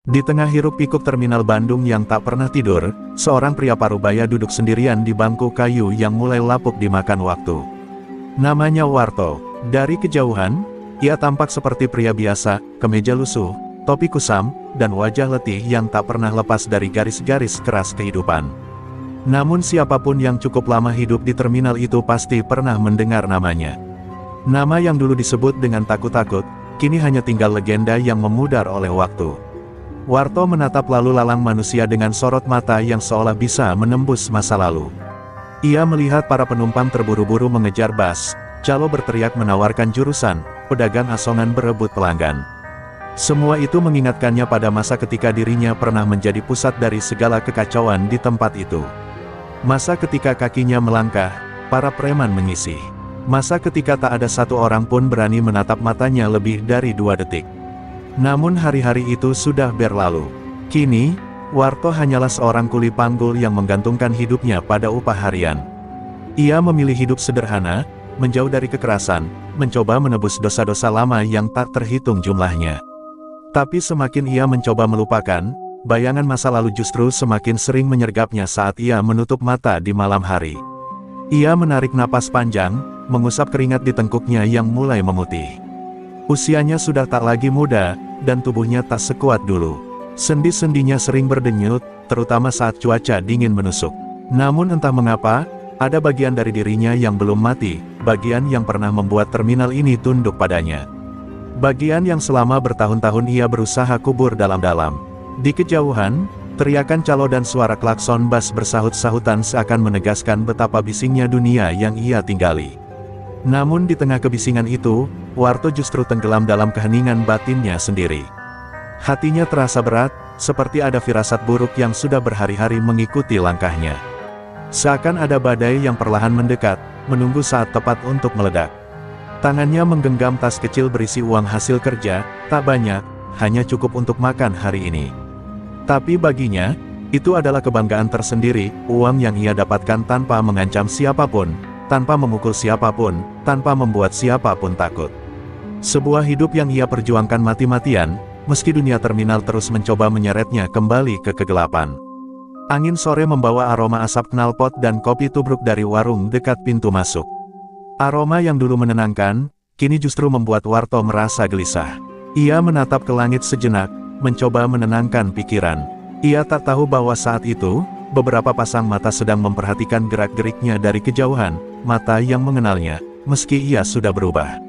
Di tengah hiruk-pikuk terminal Bandung yang tak pernah tidur, seorang pria parubaya duduk sendirian di bangku kayu yang mulai lapuk dimakan waktu. Namanya Warto. Dari kejauhan, ia tampak seperti pria biasa, kemeja lusuh, topi kusam, dan wajah letih yang tak pernah lepas dari garis-garis keras kehidupan. Namun siapapun yang cukup lama hidup di terminal itu pasti pernah mendengar namanya. Nama yang dulu disebut dengan takut-takut, kini hanya tinggal legenda yang memudar oleh waktu. Warto menatap lalu lalang manusia dengan sorot mata yang seolah bisa menembus masa lalu. Ia melihat para penumpang terburu-buru mengejar bus, calo berteriak menawarkan jurusan, pedagang asongan berebut pelanggan. Semua itu mengingatkannya pada masa ketika dirinya pernah menjadi pusat dari segala kekacauan di tempat itu. Masa ketika kakinya melangkah, para preman mengisi. Masa ketika tak ada satu orang pun berani menatap matanya lebih dari 2 detik. Namun hari-hari itu sudah berlalu. Kini, Warto hanyalah seorang kuli panggul yang menggantungkan hidupnya pada upah harian. Ia memilih hidup sederhana, menjauh dari kekerasan, mencoba menebus dosa-dosa lama yang tak terhitung jumlahnya. Tapi semakin ia mencoba melupakan, bayangan masa lalu justru semakin sering menyergapnya saat ia menutup mata di malam hari. Ia menarik napas panjang, mengusap keringat di tengkuknya yang mulai memutih. Usianya sudah tak lagi muda, dan tubuhnya tak sekuat dulu. Sendi-sendinya sering berdenyut, terutama saat cuaca dingin menusuk. Namun entah mengapa, ada bagian dari dirinya yang belum mati, bagian yang pernah membuat terminal ini tunduk padanya. Bagian yang selama bertahun-tahun ia berusaha kubur dalam-dalam. Di kejauhan, teriakan calo dan suara klakson bus bersahut-sahutan seakan menegaskan betapa bisingnya dunia yang ia tinggali. Namun di tengah kebisingan itu, Warto justru tenggelam dalam keheningan batinnya sendiri. Hatinya terasa berat, seperti ada firasat buruk yang sudah berhari-hari mengikuti langkahnya. Seakan ada badai yang perlahan mendekat, menunggu saat tepat untuk meledak. Tangannya menggenggam tas kecil berisi uang hasil kerja, tak banyak, hanya cukup untuk makan hari ini. Tapi baginya, itu adalah kebanggaan tersendiri, uang yang ia dapatkan tanpa mengancam siapapun, tanpa memukul siapapun, tanpa membuat siapapun takut. Sebuah hidup yang ia perjuangkan mati-matian, meski dunia terminal terus mencoba menyeretnya kembali ke kegelapan. Angin sore membawa aroma asap knalpot dan kopi tubruk dari warung dekat pintu masuk. Aroma yang dulu menenangkan, kini justru membuat Warto merasa gelisah. Ia menatap ke langit sejenak, mencoba menenangkan pikiran. Ia tak tahu bahwa saat itu, beberapa pasang mata sedang memperhatikan gerak-geriknya dari kejauhan, mata yang mengenalnya, meski ia sudah berubah.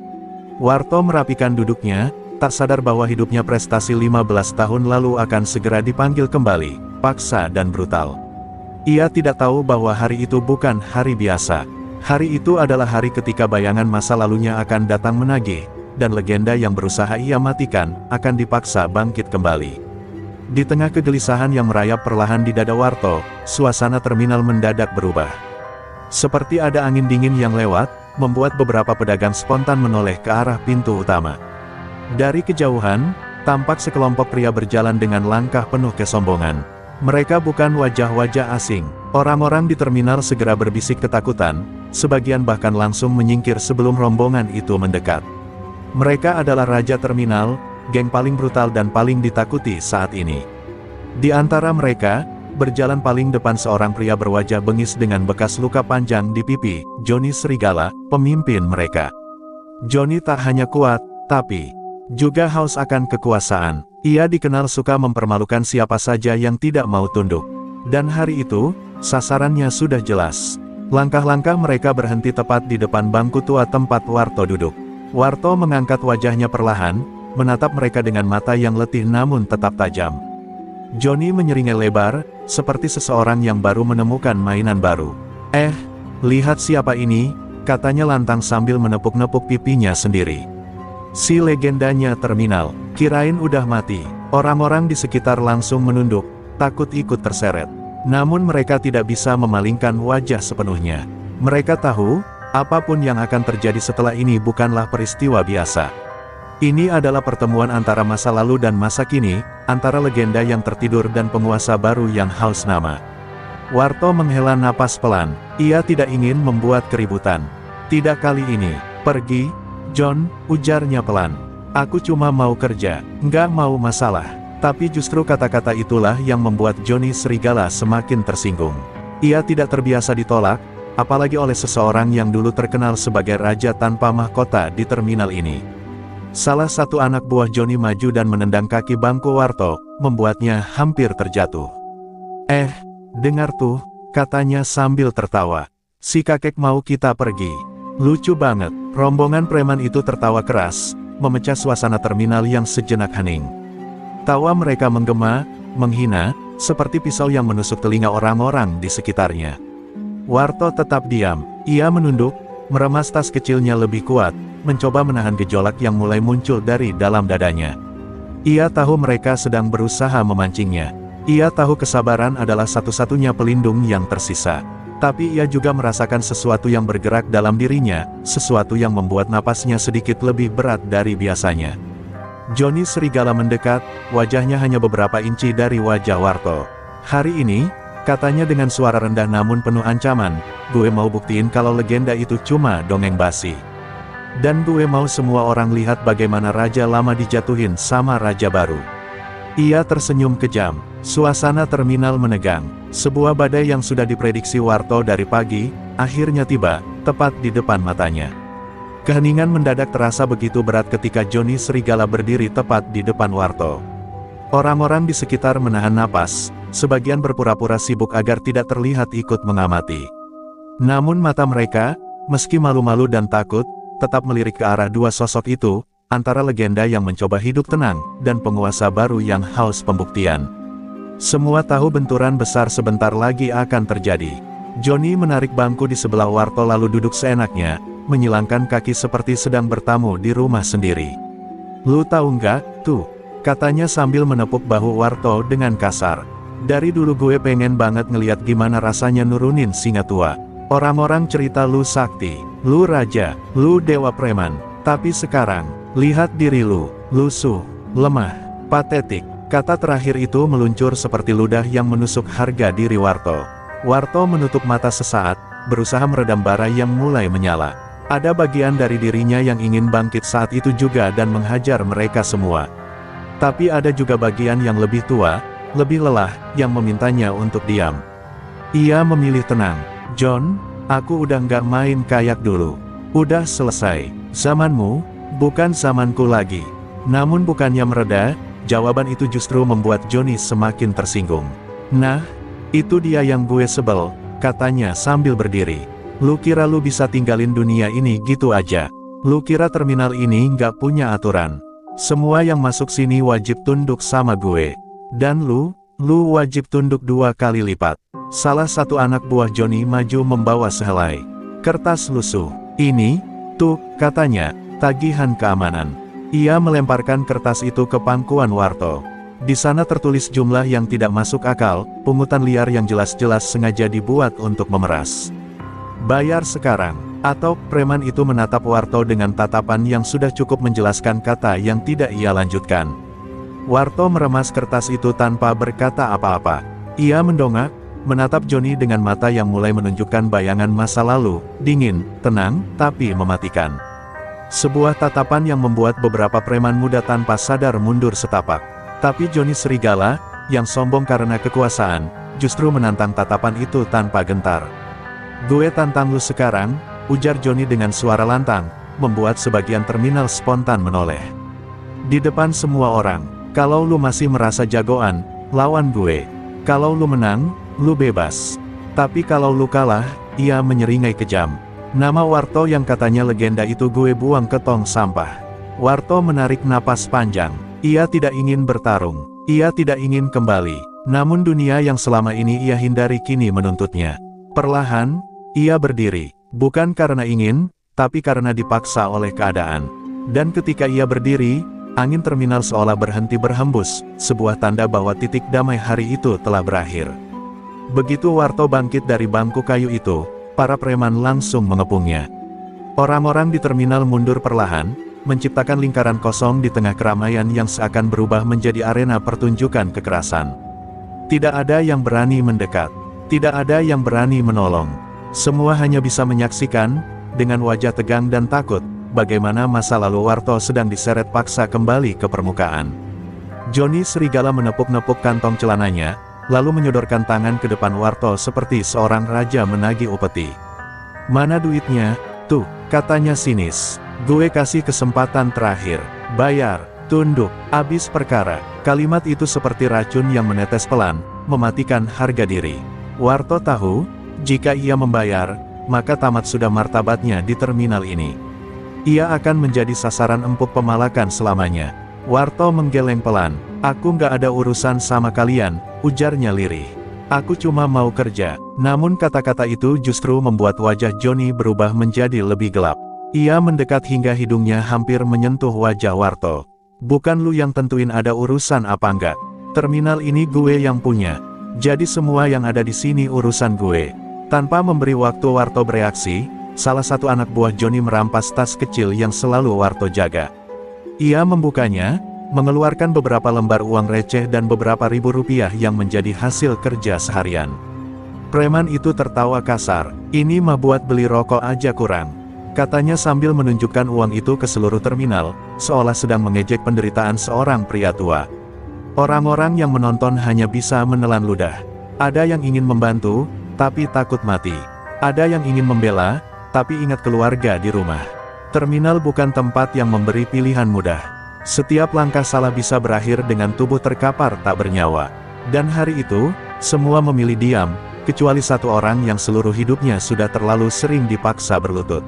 Warto merapikan duduknya, tak sadar bahwa hidupnya prestasi 15 tahun lalu akan segera dipanggil kembali, paksa dan brutal. Ia tidak tahu bahwa hari itu bukan hari biasa. Hari itu adalah hari ketika bayangan masa lalunya akan datang menagih, dan legenda yang berusaha ia matikan, akan dipaksa bangkit kembali. Di tengah kegelisahan yang merayap perlahan di dada Warto, suasana terminal mendadak berubah. Seperti ada angin dingin yang lewat, membuat beberapa pedagang spontan menoleh ke arah pintu utama. Dari kejauhan, tampak sekelompok pria berjalan dengan langkah penuh kesombongan. Mereka bukan wajah-wajah asing. Orang-orang di terminal segera berbisik ketakutan, sebagian bahkan langsung menyingkir sebelum rombongan itu mendekat. Mereka adalah raja terminal, geng paling brutal dan paling ditakuti saat ini. Di antara mereka, berjalan paling depan seorang pria berwajah bengis dengan bekas luka panjang di pipi, Johnny Serigala, pemimpin mereka. Johnny tak hanya kuat, tapi juga haus akan kekuasaan. Ia dikenal suka mempermalukan siapa saja yang tidak mau tunduk. Dan hari itu, sasarannya sudah jelas. Langkah-langkah mereka berhenti tepat di depan bangku tua tempat Warto duduk. Warto mengangkat wajahnya perlahan, menatap mereka dengan mata yang letih namun tetap tajam. Johnny menyeringai lebar, seperti seseorang yang baru menemukan mainan baru. Lihat siapa ini, katanya lantang sambil menepuk-nepuk pipinya sendiri. Si legendanya terminal, kirain udah mati. Orang-orang di sekitar langsung menunduk, takut ikut terseret. Namun mereka tidak bisa memalingkan wajah sepenuhnya. Mereka tahu, apapun yang akan terjadi setelah ini bukanlah peristiwa biasa. Ini adalah pertemuan antara masa lalu dan masa kini, antara legenda yang tertidur dan penguasa baru yang haus nama. Warto menghela napas pelan. Ia tidak ingin membuat keributan. Tidak kali ini. Pergi, John, ujarnya pelan. Aku cuma mau kerja, nggak mau masalah. Tapi justru kata-kata itulah yang membuat Johnny Serigala semakin tersinggung. Ia tidak terbiasa ditolak, apalagi oleh seseorang yang dulu terkenal sebagai raja tanpa mahkota di terminal ini. Salah satu anak buah Johnny maju dan menendang kaki bangku Warto, membuatnya hampir terjatuh. Dengar tuh, katanya sambil tertawa. Si kakek mau kita pergi. Lucu banget. Rombongan preman itu tertawa keras, memecah suasana terminal yang sejenak hening. Tawa mereka menggema, menghina, seperti pisau yang menusuk telinga orang-orang di sekitarnya. Warto tetap diam. Ia menunduk, meremas tas kecilnya lebih kuat, mencoba menahan gejolak yang mulai muncul dari dalam dadanya. Ia tahu mereka sedang berusaha memancingnya. Ia tahu kesabaran adalah satu-satunya pelindung yang tersisa. Tapi ia juga merasakan sesuatu yang bergerak dalam dirinya, sesuatu yang membuat napasnya sedikit lebih berat dari biasanya. Johnny Serigala mendekat, wajahnya hanya beberapa inci dari wajah Warto. Hari ini, katanya dengan suara rendah namun penuh ancaman, gue mau buktiin kalau legenda itu cuma dongeng basi. Dan gue mau semua orang lihat bagaimana raja lama dijatuhin sama raja baru. Ia tersenyum kejam. Suasana terminal menegang. Sebuah badai yang sudah diprediksi Warto dari pagi, akhirnya tiba, tepat di depan matanya. Keheningan mendadak terasa begitu berat ketika Johnny Serigala berdiri tepat di depan Warto. Orang-orang di sekitar menahan napas, sebagian berpura-pura sibuk agar tidak terlihat ikut mengamati. Namun mata mereka, meski malu-malu dan takut, tetap melirik ke arah dua sosok itu, antara legenda yang mencoba hidup tenang, dan penguasa baru yang haus pembuktian. Semua tahu benturan besar sebentar lagi akan terjadi. Johnny menarik bangku di sebelah Warto lalu duduk seenaknya, menyilangkan kaki seperti sedang bertamu di rumah sendiri. Lu tahu nggak, tuh, katanya sambil menepuk bahu Warto dengan kasar. Dari dulu gue pengen banget ngeliat gimana rasanya nurunin singa tua. Orang-orang cerita lu sakti, lu raja, lu dewa preman. Tapi sekarang, lihat diri lu, lusuh, lemah, patetik. Kata terakhir itu meluncur seperti ludah yang menusuk harga diri Warto. Warto menutup mata sesaat, berusaha meredam bara yang mulai menyala. Ada bagian dari dirinya yang ingin bangkit saat itu juga dan menghajar mereka semua. Tapi ada juga bagian yang lebih tua, lebih lelah, yang memintanya untuk diam. Ia memilih tenang. John, aku udah nggak main kayak dulu. Udah selesai. Zamanmu, bukan zamanku lagi. Namun bukannya mereda, jawaban itu justru membuat Johnny semakin tersinggung. Nah, itu dia yang gue sebel, katanya sambil berdiri. Lu kira lu bisa tinggalin dunia ini gitu aja? Lu kira terminal ini nggak punya aturan? Semua yang masuk sini wajib tunduk sama gue. Dan lu wajib tunduk 2 kali lipat. Salah satu anak buah Johnny maju membawa sehelai kertas lusuh. Ini, tuh, katanya, tagihan keamanan. Ia melemparkan kertas itu ke pangkuan Warto. Di sana tertulis jumlah yang tidak masuk akal, pungutan liar yang jelas-jelas sengaja dibuat untuk memeras. Bayar sekarang, atau preman itu menatap Warto dengan tatapan yang sudah cukup menjelaskan kata yang tidak ia lanjutkan. Warto meremas kertas itu tanpa berkata apa-apa. Ia mendongak, menatap Johnny dengan mata yang mulai menunjukkan bayangan masa lalu, dingin, tenang, tapi mematikan. Sebuah tatapan yang membuat beberapa preman muda tanpa sadar mundur setapak. Tapi Johnny Serigala, yang sombong karena kekuasaan, justru menantang tatapan itu tanpa gentar. Gue tantang lu sekarang, ujar Johnny dengan suara lantang, membuat sebagian terminal spontan menoleh. Di depan semua orang, kalau lu masih merasa jagoan, lawan gue. Kalau lu menang, lu bebas. Tapi kalau lu kalah, ia menyeringai kejam. Nama Warto yang katanya legenda itu gue buang ke tong sampah. Warto menarik napas panjang. Ia tidak ingin bertarung. Ia tidak ingin kembali. Namun dunia yang selama ini ia hindari kini menuntutnya. Perlahan, ia berdiri. Bukan karena ingin, tapi karena dipaksa oleh keadaan. Dan ketika ia berdiri, angin terminal seolah berhenti berhembus, sebuah tanda bahwa titik damai hari itu telah berakhir. Begitu Warto bangkit dari bangku kayu itu, para preman langsung mengepungnya. Orang-orang di terminal mundur perlahan, menciptakan lingkaran kosong di tengah keramaian yang seakan berubah menjadi arena pertunjukan kekerasan. Tidak ada yang berani mendekat. Tidak ada yang berani menolong. Semua hanya bisa menyaksikan, dengan wajah tegang dan takut, bagaimana masa lalu Warto sedang diseret paksa kembali ke permukaan. Joni Serigala menepuk-nepuk kantong celananya, lalu menyodorkan tangan ke depan Warto seperti seorang raja menagih upeti. "Mana duitnya? Tuh," katanya sinis. "Gue kasih kesempatan terakhir. Bayar, tunduk, abis perkara." Kalimat itu seperti racun yang menetes pelan, mematikan harga diri. Warto tahu, jika ia membayar, maka tamat sudah martabatnya di terminal ini. Ia akan menjadi sasaran empuk pemalakan selamanya. Warto menggeleng pelan. "Aku nggak ada urusan sama kalian," ujarnya lirih. "Aku cuma mau kerja." Namun kata-kata itu justru membuat wajah Joni berubah menjadi lebih gelap. Ia mendekat hingga hidungnya hampir menyentuh wajah Warto. "Bukan lu yang tentuin ada urusan apa enggak. Terminal ini gue yang punya. Jadi semua yang ada di sini urusan gue." Tanpa memberi waktu Warto bereaksi, salah satu anak buah Joni merampas tas kecil yang selalu Warto jaga. Ia membukanya, mengeluarkan beberapa lembar uang receh dan beberapa ribu rupiah yang menjadi hasil kerja seharian. Preman itu tertawa kasar. "Ini mah buat beli rokok aja kurang," katanya sambil menunjukkan uang itu ke seluruh terminal, seolah sedang mengejek penderitaan seorang pria tua. Orang-orang yang menonton hanya bisa menelan ludah. Ada yang ingin membantu, tapi takut mati. Ada yang ingin membela, tapi ingat keluarga di rumah. Terminal bukan tempat yang memberi pilihan mudah. Setiap langkah salah bisa berakhir dengan tubuh terkapar tak bernyawa. Dan hari itu, semua memilih diam, kecuali satu orang yang seluruh hidupnya sudah terlalu sering dipaksa berlutut.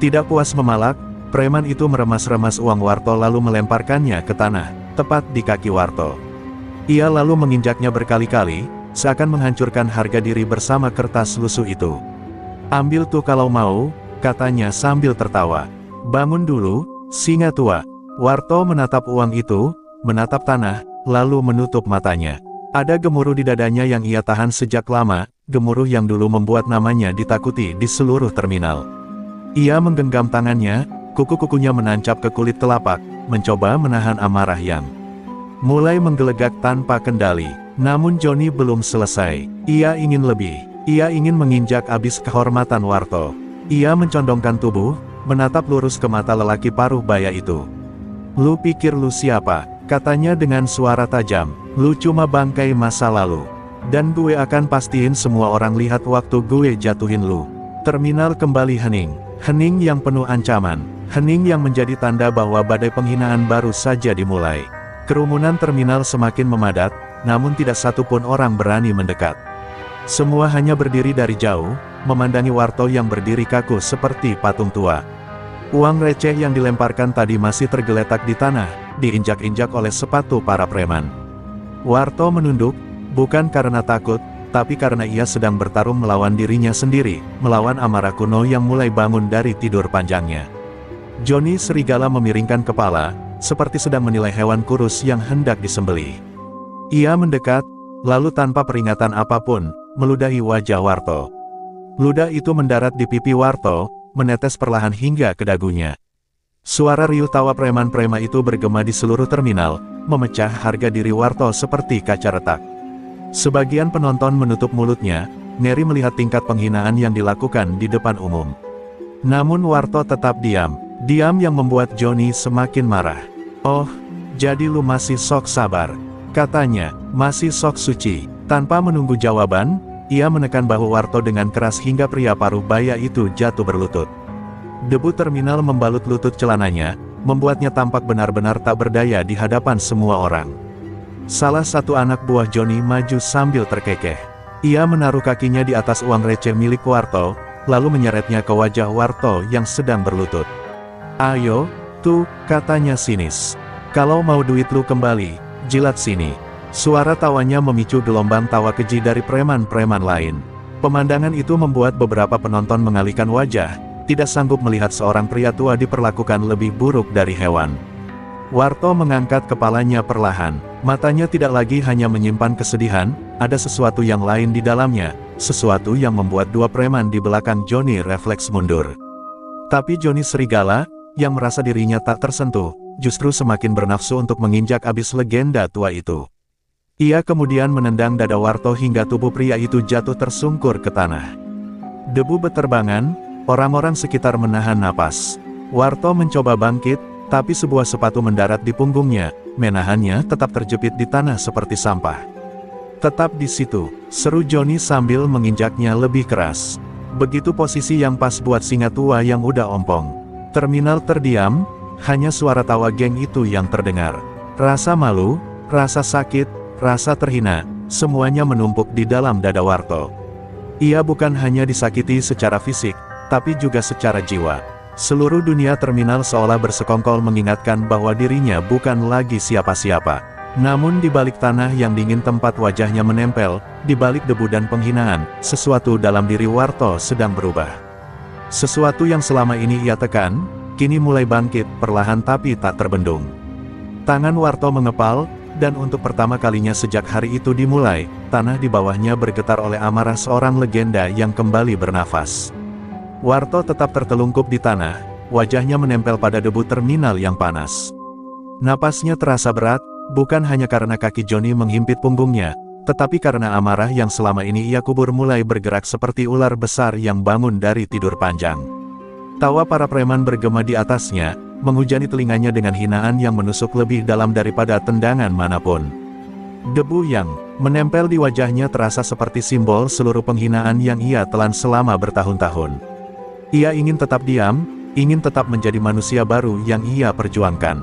Tidak puas memalak, preman itu meremas-remas uang Warto lalu melemparkannya ke tanah, tepat di kaki Warto. Ia lalu menginjaknya berkali-kali, seakan menghancurkan harga diri bersama kertas lusuh itu. "Ambil tuh kalau mau," katanya sambil tertawa. "Bangun dulu, singa tua." Warto menatap uang itu, menatap tanah, lalu menutup matanya. Ada gemuruh di dadanya yang ia tahan sejak lama, gemuruh yang dulu membuat namanya ditakuti di seluruh terminal. Ia menggenggam tangannya, kuku-kukunya menancap ke kulit telapak, mencoba menahan amarah yang mulai menggelegak tanpa kendali. Namun Joni belum selesai. Ia ingin lebih. Ia ingin menginjak abis kehormatan Warto. Ia mencondongkan tubuh, menatap lurus ke mata lelaki paruh baya itu. "Lu pikir lu siapa?" katanya dengan suara tajam. "Lu cuma bangkai masa lalu. Dan gue akan pastiin semua orang lihat waktu gue jatuhin lu." Terminal kembali hening. Hening yang penuh ancaman. Hening yang menjadi tanda bahwa badai penghinaan baru saja dimulai. Kerumunan terminal semakin memadat, namun tidak satu pun orang berani mendekat. Semua hanya berdiri dari jauh, memandangi Warto yang berdiri kaku seperti patung tua. Uang receh yang dilemparkan tadi masih tergeletak di tanah, diinjak-injak oleh sepatu para preman. Warto menunduk, bukan karena takut, tapi karena ia sedang bertarung melawan dirinya sendiri, melawan amarah kuno yang mulai bangun dari tidur panjangnya. Joni Serigala memiringkan kepala, seperti sedang menilai hewan kurus yang hendak disembelih. Ia mendekat, lalu tanpa peringatan apapun, meludahi wajah Warto. Ludah itu mendarat di pipi Warto, menetes perlahan hingga ke dagunya. Suara riuh tawa preman-preman itu bergema di seluruh terminal, memecah harga diri Warto seperti kaca retak. Sebagian penonton menutup mulutnya, ngeri melihat tingkat penghinaan yang dilakukan di depan umum. Namun Warto tetap diam. Diam yang membuat Joni semakin marah. "Oh, jadi lu masih sok sabar," katanya, "masih sok suci." Tanpa menunggu jawaban, ia menekan bahu Warto dengan keras hingga pria paruh baya itu jatuh berlutut. Debu terminal membalut lutut celananya, membuatnya tampak benar-benar tak berdaya di hadapan semua orang. Salah satu anak buah Joni maju sambil terkekeh. Ia menaruh kakinya di atas uang receh milik Warto, lalu menyeretnya ke wajah Warto yang sedang berlutut. "Ayo, tuh," katanya sinis. "Kalau mau duit lu kembali, jilat sini." Suara tawanya memicu gelombang tawa keji dari preman-preman lain. Pemandangan itu membuat beberapa penonton mengalihkan wajah, tidak sanggup melihat seorang pria tua diperlakukan lebih buruk dari hewan. Warto mengangkat kepalanya perlahan. Matanya tidak lagi hanya menyimpan kesedihan, ada sesuatu yang lain di dalamnya, sesuatu yang membuat dua preman di belakang Joni refleks mundur. Tapi Joni Serigala, yang merasa dirinya tak tersentuh, justru semakin bernafsu untuk menginjak abis legenda tua itu. Ia kemudian menendang dada Warto hingga tubuh pria itu jatuh tersungkur ke tanah. Debu beterbangan, orang-orang sekitar menahan napas. Warto mencoba bangkit, Tapi sebuah sepatu mendarat di punggungnya, menahannya tetap terjepit di tanah seperti sampah. "Tetap di situ," seru Johnny sambil menginjaknya lebih keras. Begitu posisi yang pas buat singa tua yang udah ompong. Terminal terdiam, hanya suara tawa geng itu yang terdengar. Rasa malu, rasa sakit, rasa terhina, semuanya menumpuk di dalam dada Warto. Ia bukan hanya disakiti secara fisik, tapi juga secara jiwa. Seluruh dunia terminal seolah bersekongkol mengingatkan bahwa dirinya bukan lagi siapa-siapa. Namun di balik tanah yang dingin tempat wajahnya menempel, di balik debu dan penghinaan, sesuatu dalam diri Warto sedang berubah. Sesuatu yang selama ini ia tekan, kini mulai bangkit, perlahan tapi tak terbendung. Tangan Warto mengepal, dan untuk pertama kalinya sejak hari itu dimulai, tanah di bawahnya bergetar oleh amarah seorang legenda yang kembali bernafas. Warto tetap tertelungkup di tanah, wajahnya menempel pada debu terminal yang panas. Napasnya terasa berat, bukan hanya karena kaki Johnny menghimpit punggungnya, tetapi karena amarah yang selama ini ia kubur mulai bergerak seperti ular besar yang bangun dari tidur panjang. Tawa para preman bergema di atasnya, menghujani telinganya dengan hinaan yang menusuk lebih dalam daripada tendangan manapun. Debu yang menempel di wajahnya terasa seperti simbol seluruh penghinaan yang ia telan selama bertahun-tahun. Ia ingin tetap diam, ingin tetap menjadi manusia baru yang ia perjuangkan.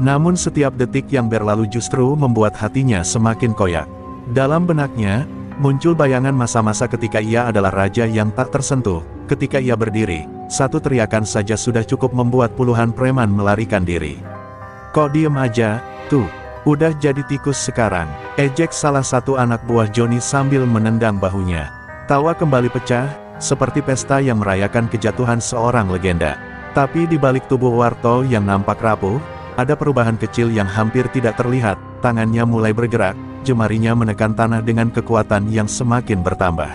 Namun setiap detik yang berlalu justru membuat hatinya semakin koyak. Dalam benaknya, muncul bayangan masa-masa ketika ia adalah raja yang tak tersentuh. Ketika ia berdiri, satu teriakan saja sudah cukup membuat puluhan preman melarikan diri. "Kok diem aja, tuh, udah jadi tikus sekarang," ejek salah satu anak buah Johnny sambil menendang bahunya. Tawa kembali pecah, seperti pesta yang merayakan kejatuhan seorang legenda. Tapi di balik tubuh Warto yang nampak rapuh, ada perubahan kecil yang hampir tidak terlihat. Tangannya mulai bergerak, jemarinya menekan tanah dengan kekuatan yang semakin bertambah.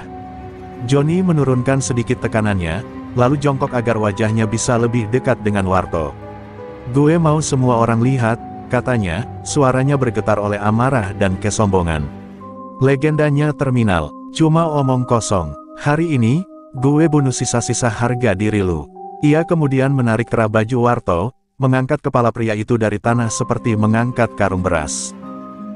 Johnny menurunkan sedikit tekanannya, lalu jongkok agar wajahnya bisa lebih dekat dengan Warto. "Gue mau semua orang lihat," katanya, suaranya bergetar oleh amarah dan kesombongan. "Legendanya terminal, cuma omong kosong. Hari ini, gue bunuh sisa-sisa harga diri lu." Ia kemudian menarik kerah baju Warto, mengangkat kepala pria itu dari tanah seperti mengangkat karung beras.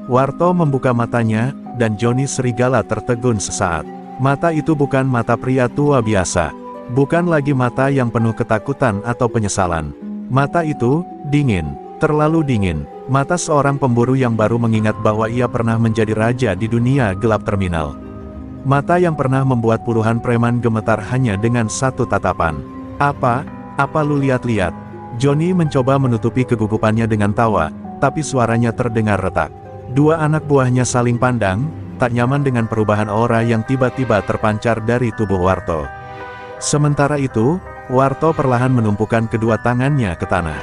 Warto membuka matanya, dan Johnny serigala tertegun sesaat. Mata itu bukan mata pria tua biasa. Bukan lagi mata yang penuh ketakutan atau penyesalan. Mata itu, dingin, terlalu dingin. Mata seorang pemburu yang baru mengingat bahwa ia pernah menjadi raja di dunia gelap terminal. Mata yang pernah membuat puluhan preman gemetar hanya dengan satu tatapan. Apa lu lihat-lihat?" Johnny mencoba menutupi kegugupannya dengan tawa, tapi suaranya terdengar retak. Dua anak buahnya saling pandang, tak nyaman dengan perubahan aura yang tiba-tiba terpancar dari tubuh Warto. Sementara itu, Warto perlahan menumpukan kedua tangannya ke tanah.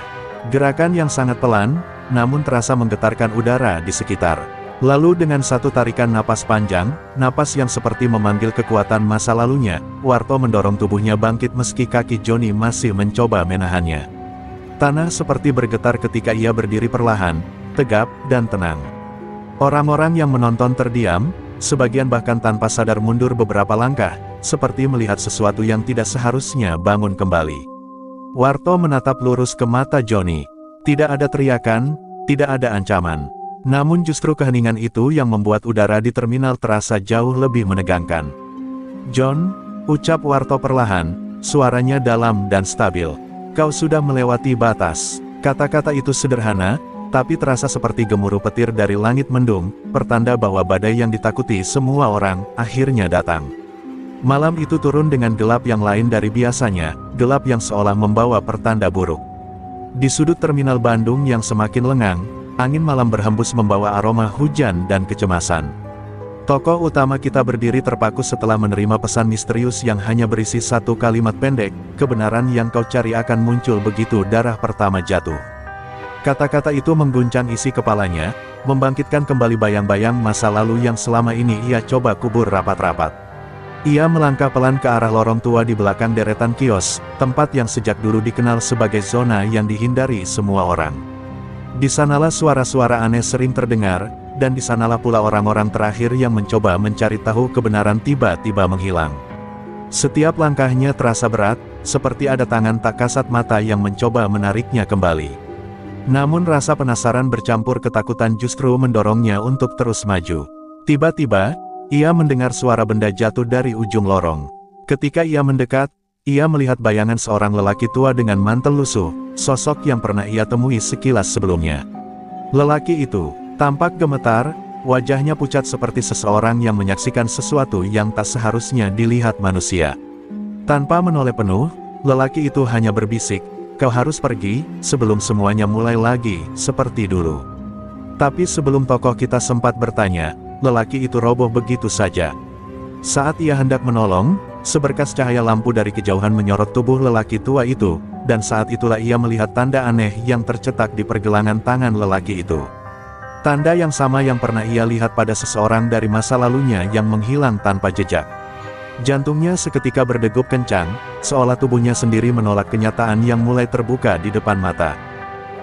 Gerakan yang sangat pelan, namun terasa menggetarkan udara di sekitar. Lalu dengan satu tarikan napas panjang, napas yang seperti memanggil kekuatan masa lalunya, Warto mendorong tubuhnya bangkit meski kaki Johnny masih mencoba menahannya. Tanah seperti bergetar ketika ia berdiri perlahan, tegap, dan tenang. Orang-orang yang menonton terdiam, sebagian bahkan tanpa sadar mundur beberapa langkah, seperti melihat sesuatu yang tidak seharusnya bangun kembali. Warto menatap lurus ke mata Johnny. Tidak ada teriakan, tidak ada ancaman. Namun justru keheningan itu yang membuat udara di terminal terasa jauh lebih menegangkan. "John," ucap Warto perlahan, suaranya dalam dan stabil. "Kau sudah melewati batas." Kata-kata itu sederhana, tapi terasa seperti gemuruh petir dari langit mendung, pertanda bahwa badai yang ditakuti semua orang, akhirnya datang. Malam itu turun dengan gelap yang lain dari biasanya, gelap yang seolah membawa pertanda buruk. Di sudut terminal Bandung yang semakin lengang, angin malam berhembus membawa aroma hujan dan kecemasan. Tokoh utama kita berdiri terpaku setelah menerima pesan misterius yang hanya berisi satu kalimat pendek, "Kebenaran yang kau cari akan muncul begitu darah pertama jatuh." Kata-kata itu mengguncang isi kepalanya, membangkitkan kembali bayang-bayang masa lalu yang selama ini ia coba kubur rapat-rapat. Ia melangkah pelan ke arah lorong tua di belakang deretan kios, tempat yang sejak dulu dikenal sebagai zona yang dihindari semua orang. Di sanalah suara-suara aneh sering terdengar, dan di sanalah pula orang-orang terakhir yang mencoba mencari tahu kebenaran tiba-tiba menghilang. Setiap langkahnya terasa berat, seperti ada tangan tak kasat mata yang mencoba menariknya kembali. Namun rasa penasaran bercampur ketakutan justru mendorongnya untuk terus maju. Tiba-tiba, ia mendengar suara benda jatuh dari ujung lorong. Ketika ia mendekat, ia melihat bayangan seorang lelaki tua dengan mantel lusuh, sosok yang pernah ia temui sekilas sebelumnya. Lelaki itu tampak gemetar, wajahnya pucat seperti seseorang yang menyaksikan sesuatu yang tak seharusnya dilihat manusia. Tanpa menoleh penuh, lelaki itu hanya berbisik, "Kau harus pergi, sebelum semuanya mulai lagi, seperti dulu." Tapi sebelum tokoh kita sempat bertanya, lelaki itu roboh begitu saja. Saat ia hendak menolong, seberkas cahaya lampu dari kejauhan menyorot tubuh lelaki tua itu, dan saat itulah ia melihat tanda aneh yang tercetak di pergelangan tangan lelaki itu. Tanda yang sama yang pernah ia lihat pada seseorang dari masa lalunya yang menghilang tanpa jejak. Jantungnya seketika berdegup kencang, seolah tubuhnya sendiri menolak kenyataan yang mulai terbuka di depan mata.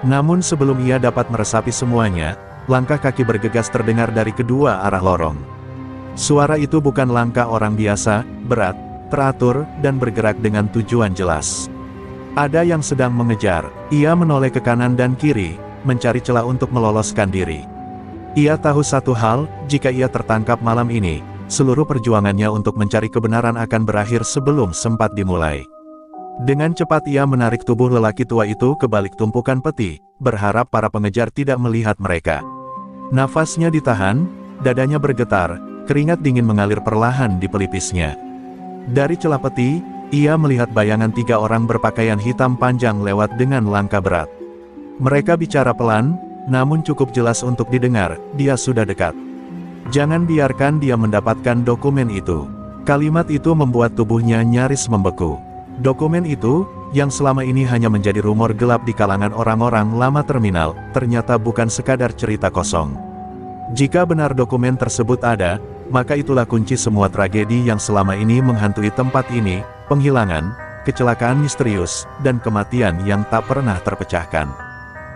Namun sebelum ia dapat meresapi semuanya, langkah kaki bergegas terdengar dari kedua arah lorong. Suara itu bukan langkah orang biasa, berat, teratur, dan bergerak dengan tujuan jelas. Ada yang sedang mengejar. Ia menoleh ke kanan dan kiri, mencari celah untuk meloloskan diri. Ia tahu satu hal, jika ia tertangkap malam ini, seluruh perjuangannya untuk mencari kebenaran akan berakhir sebelum sempat dimulai. Dengan cepat ia menarik tubuh lelaki tua itu ke balik tumpukan peti, berharap para pengejar tidak melihat mereka. Nafasnya ditahan, dadanya bergetar, keringat dingin mengalir perlahan di pelipisnya. Dari celah peti, ia melihat bayangan 3 orang berpakaian hitam panjang lewat dengan langkah berat. Mereka bicara pelan, namun cukup jelas untuk didengar, "Dia sudah dekat. Jangan biarkan dia mendapatkan dokumen itu." Kalimat itu membuat tubuhnya nyaris membeku. Dokumen itu, yang selama ini hanya menjadi rumor gelap di kalangan orang-orang lama terminal, ternyata bukan sekadar cerita kosong. Jika benar dokumen tersebut ada, maka itulah kunci semua tragedi yang selama ini menghantui tempat ini, penghilangan, kecelakaan misterius, dan kematian yang tak pernah terpecahkan.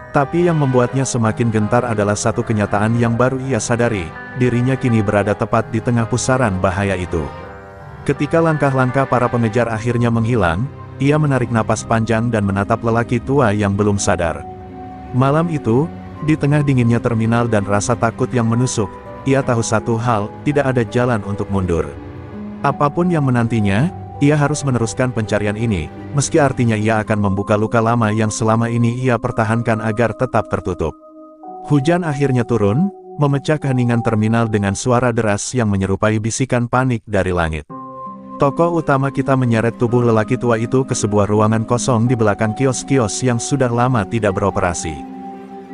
Tapi yang membuatnya semakin gentar adalah satu kenyataan yang baru ia sadari, dirinya kini berada tepat di tengah pusaran bahaya itu. Ketika langkah-langkah para pengejar akhirnya menghilang, ia menarik napas panjang dan menatap lelaki tua yang belum sadar. Malam itu, di tengah dinginnya terminal dan rasa takut yang menusuk, ia tahu satu hal, tidak ada jalan untuk mundur. Apapun yang menantinya, ia harus meneruskan pencarian ini, meski artinya ia akan membuka luka lama yang selama ini ia pertahankan agar tetap tertutup. Hujan akhirnya turun, memecah keheningan terminal dengan suara deras yang menyerupai bisikan panik dari langit. Tokoh utama kita menyeret tubuh lelaki tua itu ke sebuah ruangan kosong di belakang kios-kios yang sudah lama tidak beroperasi.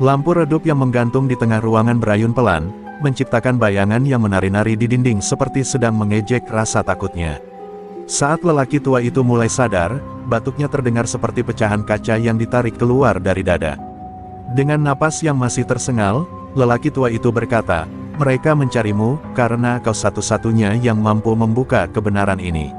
Lampu redup yang menggantung di tengah ruangan berayun pelan, menciptakan bayangan yang menari-nari di dinding seperti sedang mengejek rasa takutnya. Saat lelaki tua itu mulai sadar, batuknya terdengar seperti pecahan kaca yang ditarik keluar dari dada. Dengan napas yang masih tersengal, lelaki tua itu berkata, "Mereka mencarimu, karena kau satu-satunya yang mampu membuka kebenaran ini."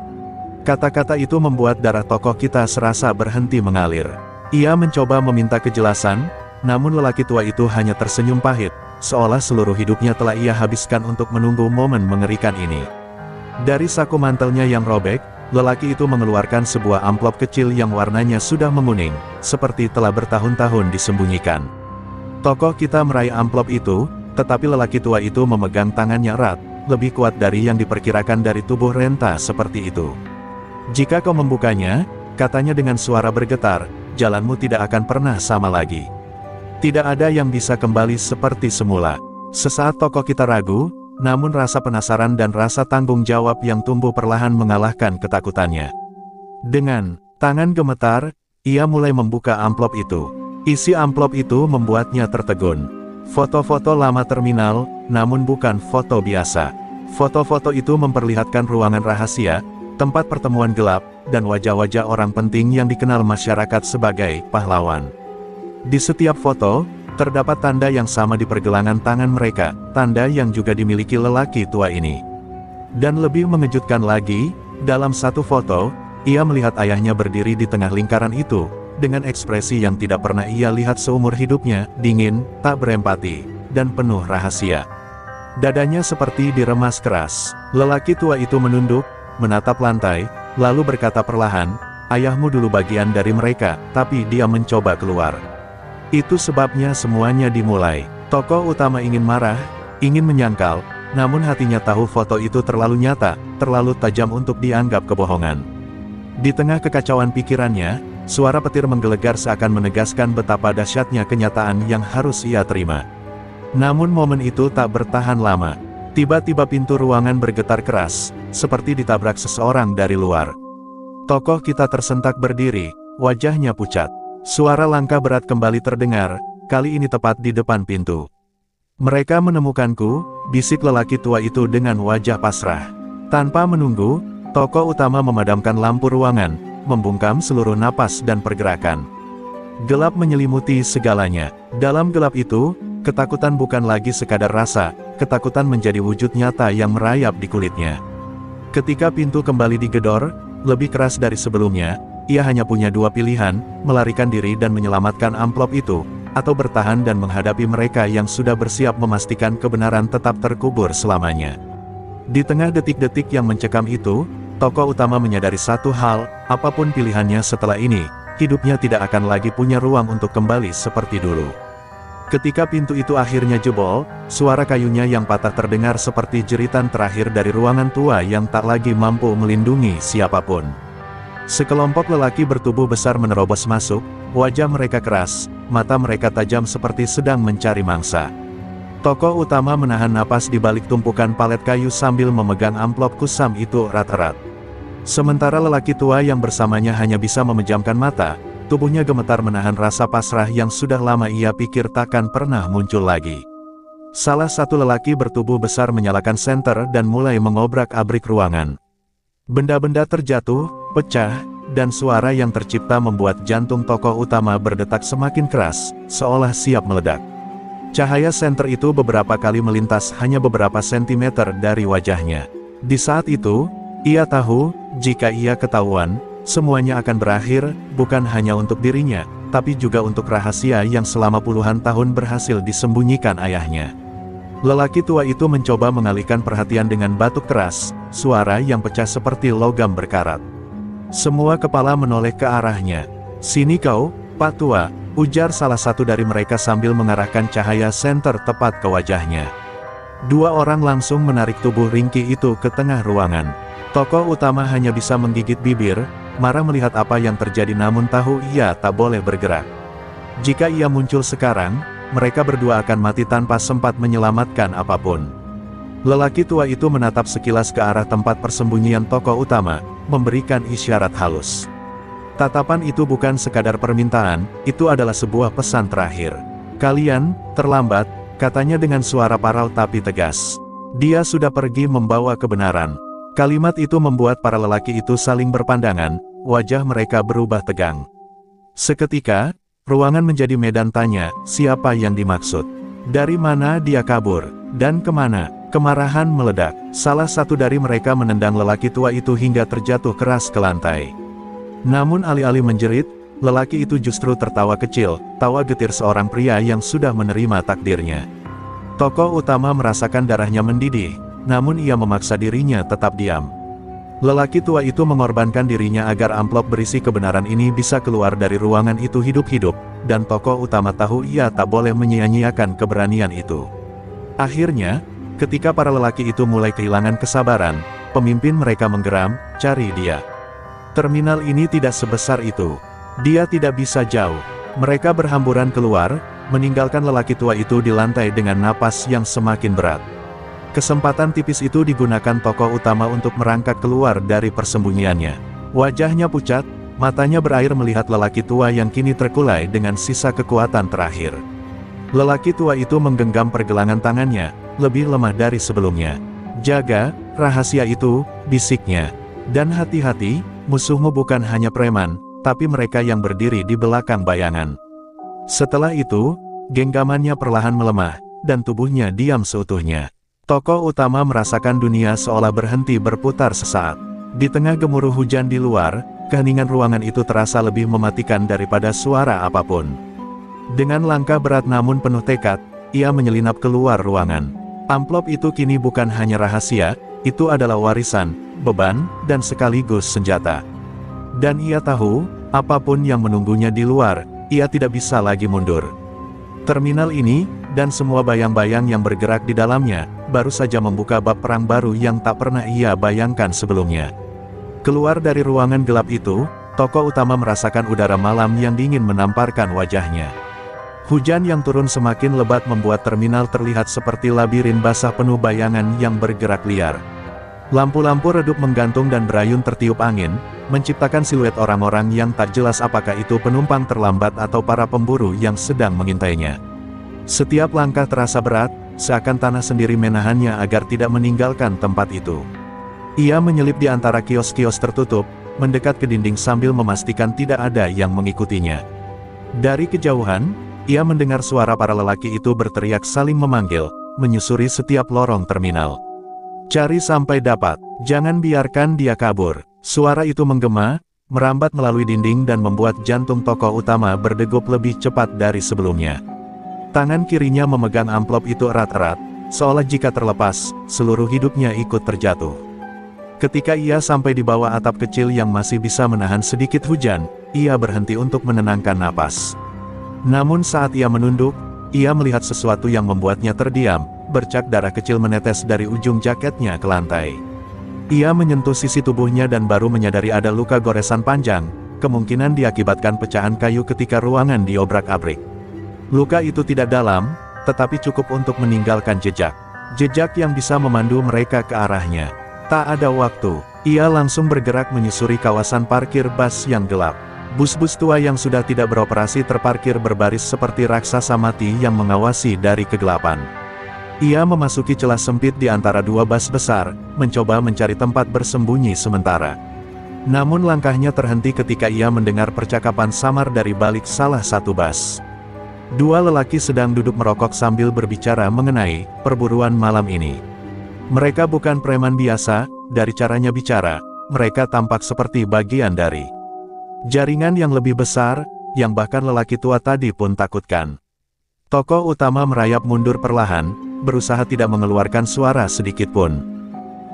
Kata-kata itu membuat darah tokoh kita serasa berhenti mengalir. Ia mencoba meminta kejelasan, namun lelaki tua itu hanya tersenyum pahit, seolah seluruh hidupnya telah ia habiskan untuk menunggu momen mengerikan ini. Dari saku mantelnya yang robek, lelaki itu mengeluarkan sebuah amplop kecil yang warnanya sudah menguning, seperti telah bertahun-tahun disembunyikan. Tokoh kita meraih amplop itu, tetapi lelaki tua itu memegang tangannya erat, lebih kuat dari yang diperkirakan dari tubuh renta seperti itu. "Jika kau membukanya," katanya dengan suara bergetar, "jalanmu tidak akan pernah sama lagi. Tidak ada yang bisa kembali seperti semula." Sesaat tokoh kita ragu, namun rasa penasaran dan rasa tanggung jawab yang tumbuh perlahan mengalahkan ketakutannya. Dengan tangan gemetar, ia mulai membuka amplop itu. Isi amplop itu membuatnya tertegun. Foto-foto lama terminal, namun bukan foto biasa. Foto-foto itu memperlihatkan ruangan rahasia, tempat pertemuan gelap, dan wajah-wajah orang penting yang dikenal masyarakat sebagai pahlawan. Di setiap foto, terdapat tanda yang sama di pergelangan tangan mereka, tanda yang juga dimiliki lelaki tua ini. Dan lebih mengejutkan lagi, dalam satu foto, ia melihat ayahnya berdiri di tengah lingkaran itu, dengan ekspresi yang tidak pernah ia lihat seumur hidupnya, dingin, tak berempati, dan penuh rahasia. Dadanya seperti diremas keras. Lelaki tua itu menunduk, menatap lantai, lalu berkata perlahan, "Ayahmu dulu bagian dari mereka, tapi dia mencoba keluar. Itu sebabnya semuanya dimulai. Tokoh utama ingin marah, ingin menyangkal, namun hatinya tahu foto itu terlalu nyata, terlalu tajam untuk dianggap kebohongan. Di tengah kekacauan pikirannya, suara petir menggelegar seakan menegaskan betapa dahsyatnya kenyataan yang harus ia terima. Namun momen itu tak bertahan lama. Tiba-tiba pintu ruangan bergetar keras, seperti ditabrak seseorang dari luar. Tokoh kita tersentak berdiri, wajahnya pucat. Suara langkah berat kembali terdengar, kali ini tepat di depan pintu. "Mereka menemukanku," bisik lelaki tua itu dengan wajah pasrah. Tanpa menunggu, tokoh utama memadamkan lampu ruangan, membungkam seluruh napas dan pergerakan. Gelap menyelimuti segalanya. Dalam gelap itu, ketakutan bukan lagi sekadar rasa, ketakutan menjadi wujud nyata yang merayap di kulitnya. Ketika pintu kembali digedor, lebih keras dari sebelumnya, ia hanya punya dua pilihan, melarikan diri dan menyelamatkan amplop itu, atau bertahan dan menghadapi mereka yang sudah bersiap memastikan kebenaran tetap terkubur selamanya. Di tengah detik-detik yang mencekam itu, tokoh utama menyadari satu hal, apapun pilihannya setelah ini, hidupnya tidak akan lagi punya ruang untuk kembali seperti dulu. Ketika pintu itu akhirnya jebol, suara kayunya yang patah terdengar seperti jeritan terakhir dari ruangan tua yang tak lagi mampu melindungi siapapun. Sekelompok lelaki bertubuh besar menerobos masuk, wajah mereka keras, mata mereka tajam seperti sedang mencari mangsa. Tokoh utama menahan napas di balik tumpukan palet kayu sambil memegang amplop kusam itu erat-erat. Sementara lelaki tua yang bersamanya hanya bisa memejamkan mata, tubuhnya gemetar menahan rasa pasrah yang sudah lama ia pikir takkan pernah muncul lagi. Salah satu lelaki bertubuh besar menyalakan senter dan mulai mengobrak-abrik ruangan. Benda-benda terjatuh, pecah, dan suara yang tercipta membuat jantung tokoh utama berdetak semakin keras, seolah siap meledak. Cahaya senter itu beberapa kali melintas hanya beberapa sentimeter dari wajahnya. Di saat itu, ia tahu, jika ia ketahuan, semuanya akan berakhir, bukan hanya untuk dirinya, tapi juga untuk rahasia yang selama puluhan tahun berhasil disembunyikan ayahnya. Lelaki tua itu mencoba mengalihkan perhatian dengan batuk keras, suara yang pecah seperti logam berkarat. Semua kepala menoleh ke arahnya. "Sini kau, Pak Tua," ujar salah satu dari mereka sambil mengarahkan cahaya senter tepat ke wajahnya. Dua orang langsung menarik tubuh ringkih itu ke tengah ruangan. Tokoh utama hanya bisa menggigit bibir, marah melihat apa yang terjadi namun tahu ia tak boleh bergerak. Jika ia muncul sekarang, mereka berdua akan mati tanpa sempat menyelamatkan apapun. Lelaki tua itu menatap sekilas ke arah tempat persembunyian tokoh utama, memberikan isyarat halus. Tatapan itu bukan sekadar permintaan, itu adalah sebuah pesan terakhir. "Kalian, terlambat," katanya dengan suara parau tapi tegas. Dia sudah pergi membawa kebenaran. Kalimat itu membuat para lelaki itu saling berpandangan, wajah mereka berubah tegang. Seketika, ruangan menjadi medan tanya, siapa yang dimaksud? Dari mana dia kabur? Dan kemana? Kemarahan meledak. Salah satu dari mereka menendang lelaki tua itu hingga terjatuh keras ke lantai. Namun alih-alih menjerit, lelaki itu justru tertawa kecil, tawa getir seorang pria yang sudah menerima takdirnya. Tokoh utama merasakan darahnya mendidih, namun ia memaksa dirinya tetap diam. Lelaki tua itu mengorbankan dirinya agar amplop berisi kebenaran ini bisa keluar dari ruangan itu hidup-hidup, dan tokoh utama tahu ia tak boleh menyia-nyiakan keberanian itu. Akhirnya, ketika para lelaki itu mulai kehilangan kesabaran, pemimpin mereka menggeram, "Cari dia. Terminal ini tidak sebesar itu. Dia tidak bisa jauh." Mereka berhamburan keluar, meninggalkan lelaki tua itu di lantai dengan napas yang semakin berat. Kesempatan tipis itu digunakan tokoh utama untuk merangkak keluar dari persembunyiannya. Wajahnya pucat, matanya berair melihat lelaki tua yang kini terkulai dengan sisa kekuatan terakhir. Lelaki tua itu menggenggam pergelangan tangannya, lebih lemah dari sebelumnya. "Jaga rahasia itu," bisiknya. "Dan hati-hati, musuhmu bukan hanya preman, tapi mereka yang berdiri di belakang bayangan." Setelah itu, genggamannya perlahan melemah, dan tubuhnya diam seutuhnya. Tokoh utama merasakan dunia seolah berhenti berputar sesaat. Di tengah gemuruh hujan di luar, keheningan ruangan itu terasa lebih mematikan daripada suara apapun. Dengan langkah berat namun penuh tekad, ia menyelinap keluar ruangan. Amplop itu kini bukan hanya rahasia, itu adalah warisan, beban, dan sekaligus senjata. Dan ia tahu, apapun yang menunggunya di luar, ia tidak bisa lagi mundur. Terminal ini, dan semua bayang-bayang yang bergerak di dalamnya, baru saja membuka bab perang baru yang tak pernah ia bayangkan sebelumnya. Keluar dari ruangan gelap itu, tokoh utama merasakan udara malam yang dingin menamparkan wajahnya. Hujan yang turun semakin lebat membuat terminal terlihat seperti labirin basah penuh bayangan yang bergerak liar. Lampu-lampu redup menggantung dan berayun tertiup angin, menciptakan siluet orang-orang yang tak jelas apakah itu penumpang terlambat atau para pemburu yang sedang mengintainya. Setiap langkah terasa berat, seakan tanah sendiri menahannya agar tidak meninggalkan tempat itu. Ia menyelip di antara kios-kios tertutup, mendekat ke dinding sambil memastikan tidak ada yang mengikutinya. Dari kejauhan, ia mendengar suara para lelaki itu berteriak saling memanggil, menyusuri setiap lorong terminal. Cari sampai dapat, jangan biarkan dia kabur. Suara itu menggema, merambat melalui dinding dan membuat jantung tokoh utama berdegup lebih cepat dari sebelumnya. Tangan kirinya memegang amplop itu erat-erat, seolah jika terlepas, seluruh hidupnya ikut terjatuh. Ketika ia sampai di bawah atap kecil yang masih bisa menahan sedikit hujan, ia berhenti untuk menenangkan napas. Namun saat ia menunduk, ia melihat sesuatu yang membuatnya terdiam, bercak darah kecil menetes dari ujung jaketnya ke lantai. Ia menyentuh sisi tubuhnya dan baru menyadari ada luka goresan panjang, kemungkinan diakibatkan pecahan kayu ketika ruangan diobrak-abrik. Luka itu tidak dalam, tetapi cukup untuk meninggalkan jejak. Jejak yang bisa memandu mereka ke arahnya. Tak ada waktu, ia langsung bergerak menyusuri kawasan parkir bus yang gelap. Bus-bus tua yang sudah tidak beroperasi terparkir berbaris seperti raksasa mati yang mengawasi dari kegelapan. Ia memasuki celah sempit di antara dua bus besar, mencoba mencari tempat bersembunyi sementara. Namun langkahnya terhenti ketika ia mendengar percakapan samar dari balik salah satu bus. Dua lelaki sedang duduk merokok sambil berbicara mengenai perburuan malam ini. Mereka bukan preman biasa, dari caranya bicara, mereka tampak seperti bagian dari jaringan yang lebih besar, yang bahkan lelaki tua tadi pun takutkan. Tokoh utama merayap mundur perlahan, berusaha tidak mengeluarkan suara sedikit pun.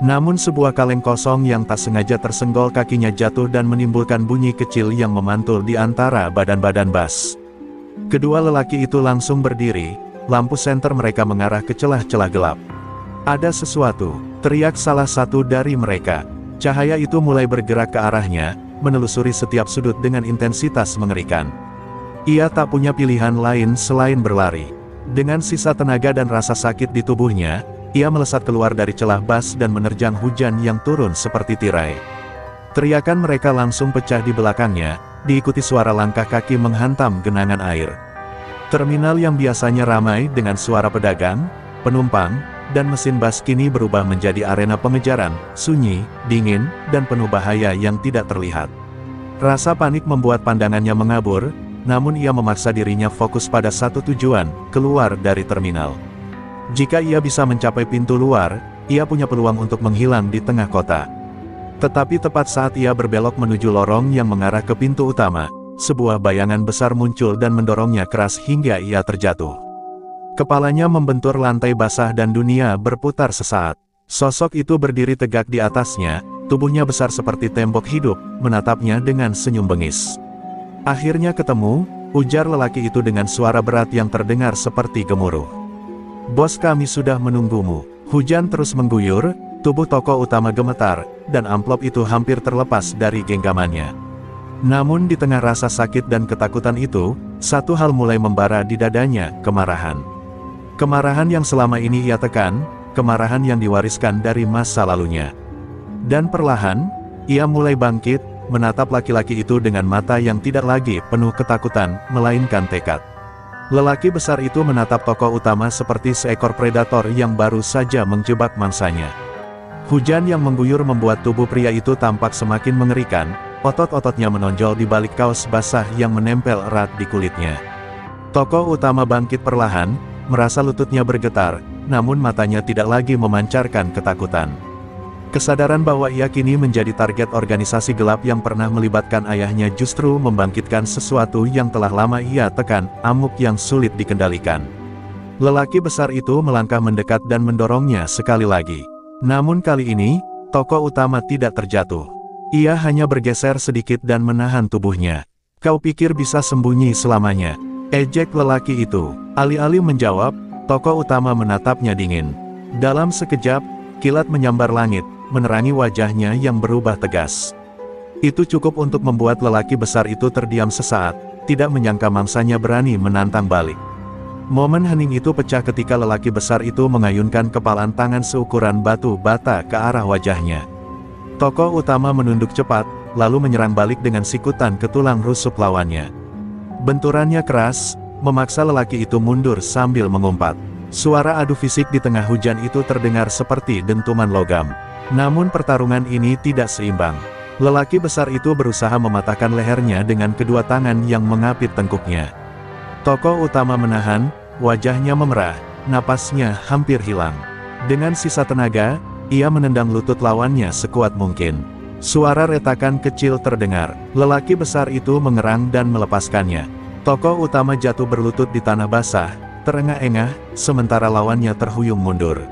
Namun sebuah kaleng kosong yang tak sengaja tersenggol kakinya jatuh dan menimbulkan bunyi kecil yang memantul di antara badan-badan bus. Kedua lelaki itu langsung berdiri, lampu senter mereka mengarah ke celah-celah gelap. Ada sesuatu, teriak salah satu dari mereka. Cahaya itu mulai bergerak ke arahnya, menelusuri setiap sudut dengan intensitas mengerikan. Ia tak punya pilihan lain selain berlari. Dengan sisa tenaga dan rasa sakit di tubuhnya, ia melesat keluar dari celah bus dan menerjang hujan yang turun seperti tirai. Teriakan mereka langsung pecah di belakangnya, diikuti suara langkah kaki menghantam genangan air. Terminal yang biasanya ramai dengan suara pedagang, penumpang, dan mesin bus kini berubah menjadi arena pengejaran, sunyi, dingin, dan penuh bahaya yang tidak terlihat. Rasa panik membuat pandangannya mengabur, namun ia memaksa dirinya fokus pada satu tujuan, keluar dari terminal. Jika ia bisa mencapai pintu luar, ia punya peluang untuk menghilang di tengah kota. Tetapi tepat saat ia berbelok menuju lorong yang mengarah ke pintu utama, sebuah bayangan besar muncul dan mendorongnya keras hingga ia terjatuh. Kepalanya membentur lantai basah dan dunia berputar sesaat. Sosok itu berdiri tegak di atasnya, tubuhnya besar seperti tembok hidup, menatapnya dengan senyum bengis. Akhirnya ketemu, ujar lelaki itu dengan suara berat yang terdengar seperti gemuruh. Bos, kami sudah menunggumu. Hujan terus mengguyur, tubuh tokoh utama gemetar, dan amplop itu hampir terlepas dari genggamannya. Namun di tengah rasa sakit dan ketakutan itu, satu hal mulai membara di dadanya, kemarahan. Kemarahan yang selama ini ia tekan, kemarahan yang diwariskan dari masa lalunya. Dan perlahan, ia mulai bangkit, menatap laki-laki itu dengan mata yang tidak lagi penuh ketakutan, melainkan tekad. Lelaki besar itu menatap tokoh utama seperti seekor predator yang baru saja menjebak mangsanya. Hujan yang mengguyur membuat tubuh pria itu tampak semakin mengerikan, otot-ototnya menonjol di balik kaos basah yang menempel erat di kulitnya. Tokoh utama bangkit perlahan, merasa lututnya bergetar, namun matanya tidak lagi memancarkan ketakutan. Kesadaran bahwa ia kini menjadi target organisasi gelap yang pernah melibatkan ayahnya justru membangkitkan sesuatu yang telah lama ia tekan, amuk yang sulit dikendalikan. Lelaki besar itu melangkah mendekat dan mendorongnya sekali lagi. Namun kali ini, tokoh utama tidak terjatuh. Ia hanya bergeser sedikit dan menahan tubuhnya. Kau pikir bisa sembunyi selamanya? Ejek lelaki itu. Alih-alih menjawab, tokoh utama menatapnya dingin. Dalam sekejap, kilat menyambar langit, menerangi wajahnya yang berubah tegas. Itu cukup untuk membuat lelaki besar itu terdiam sesaat, tidak menyangka mangsanya berani menantang balik. Momen hening itu pecah ketika lelaki besar itu mengayunkan kepalan tangan seukuran batu bata ke arah wajahnya. Tokoh utama menunduk cepat, lalu menyerang balik dengan sikutan ke tulang rusuk lawannya. Benturannya keras, memaksa lelaki itu mundur sambil mengumpat. Suara adu fisik di tengah hujan itu terdengar seperti dentuman logam. Namun pertarungan ini tidak seimbang. Lelaki besar itu berusaha mematahkan lehernya dengan kedua tangan yang mengapit tengkuknya. Tokoh utama menahan, wajahnya memerah, napasnya hampir hilang. Dengan sisa tenaga, ia menendang lutut lawannya sekuat mungkin. Suara retakan kecil terdengar, lelaki besar itu mengerang dan melepaskannya. Tokoh utama jatuh berlutut di tanah basah, terengah-engah, sementara lawannya terhuyung mundur.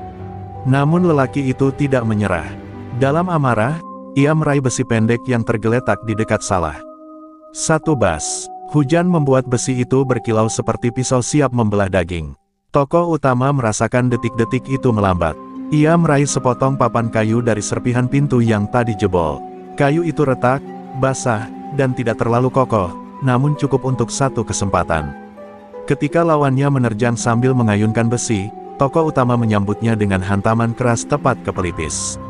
Namun lelaki itu tidak menyerah. Dalam amarah, ia meraih besi pendek yang tergeletak di dekat Salah. Satu bas. Hujan membuat besi itu berkilau seperti pisau siap membelah daging. Tokoh utama merasakan detik-detik itu melambat. Ia meraih sepotong papan kayu dari serpihan pintu yang tadi jebol. Kayu itu retak, basah, dan tidak terlalu kokoh, namun cukup untuk satu kesempatan. Ketika lawannya menerjang sambil mengayunkan besi, tokoh utama menyambutnya dengan hantaman keras tepat ke pelipis.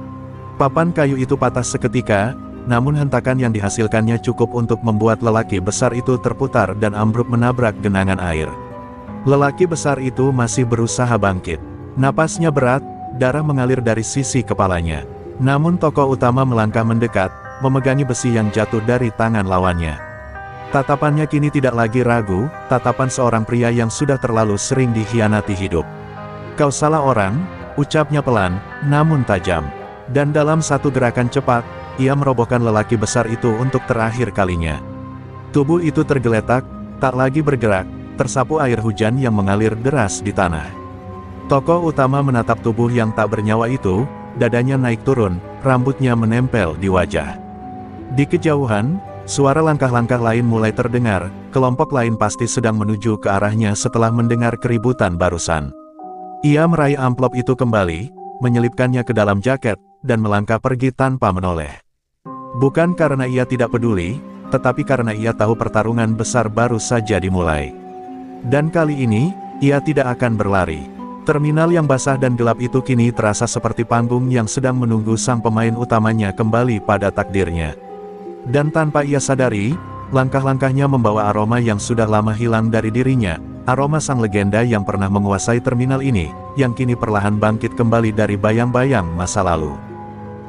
Papan kayu itu patah seketika, namun hentakan yang dihasilkannya cukup untuk membuat lelaki besar itu terputar dan ambruk menabrak genangan air. Lelaki besar itu masih berusaha bangkit. Napasnya berat, darah mengalir dari sisi kepalanya. Namun tokoh utama melangkah mendekat, memegangi besi yang jatuh dari tangan lawannya. Tatapannya kini tidak lagi ragu, tatapan seorang pria yang sudah terlalu sering dikhianati hidup. "Kau salah orang," ucapnya pelan, namun tajam. Dan dalam satu gerakan cepat, ia merobohkan lelaki besar itu untuk terakhir kalinya. Tubuh itu tergeletak, tak lagi bergerak, tersapu air hujan yang mengalir deras di tanah. Tokoh utama menatap tubuh yang tak bernyawa itu, dadanya naik turun, rambutnya menempel di wajah. Di kejauhan, suara langkah-langkah lain mulai terdengar, kelompok lain pasti sedang menuju ke arahnya setelah mendengar keributan barusan. Ia meraih amplop itu kembali, menyelipkannya ke dalam jaket, dan melangkah pergi tanpa menoleh. Bukan karena ia tidak peduli, tetapi karena ia tahu pertarungan besar baru saja dimulai. Dan kali ini, ia tidak akan berlari. Terminal yang basah dan gelap itu kini terasa seperti panggung yang sedang menunggu sang pemain utamanya kembali pada takdirnya. Dan tanpa ia sadari, langkah-langkahnya membawa aroma yang sudah lama hilang dari dirinya, aroma sang legenda yang pernah menguasai terminal ini, yang kini perlahan bangkit kembali dari bayang-bayang masa lalu.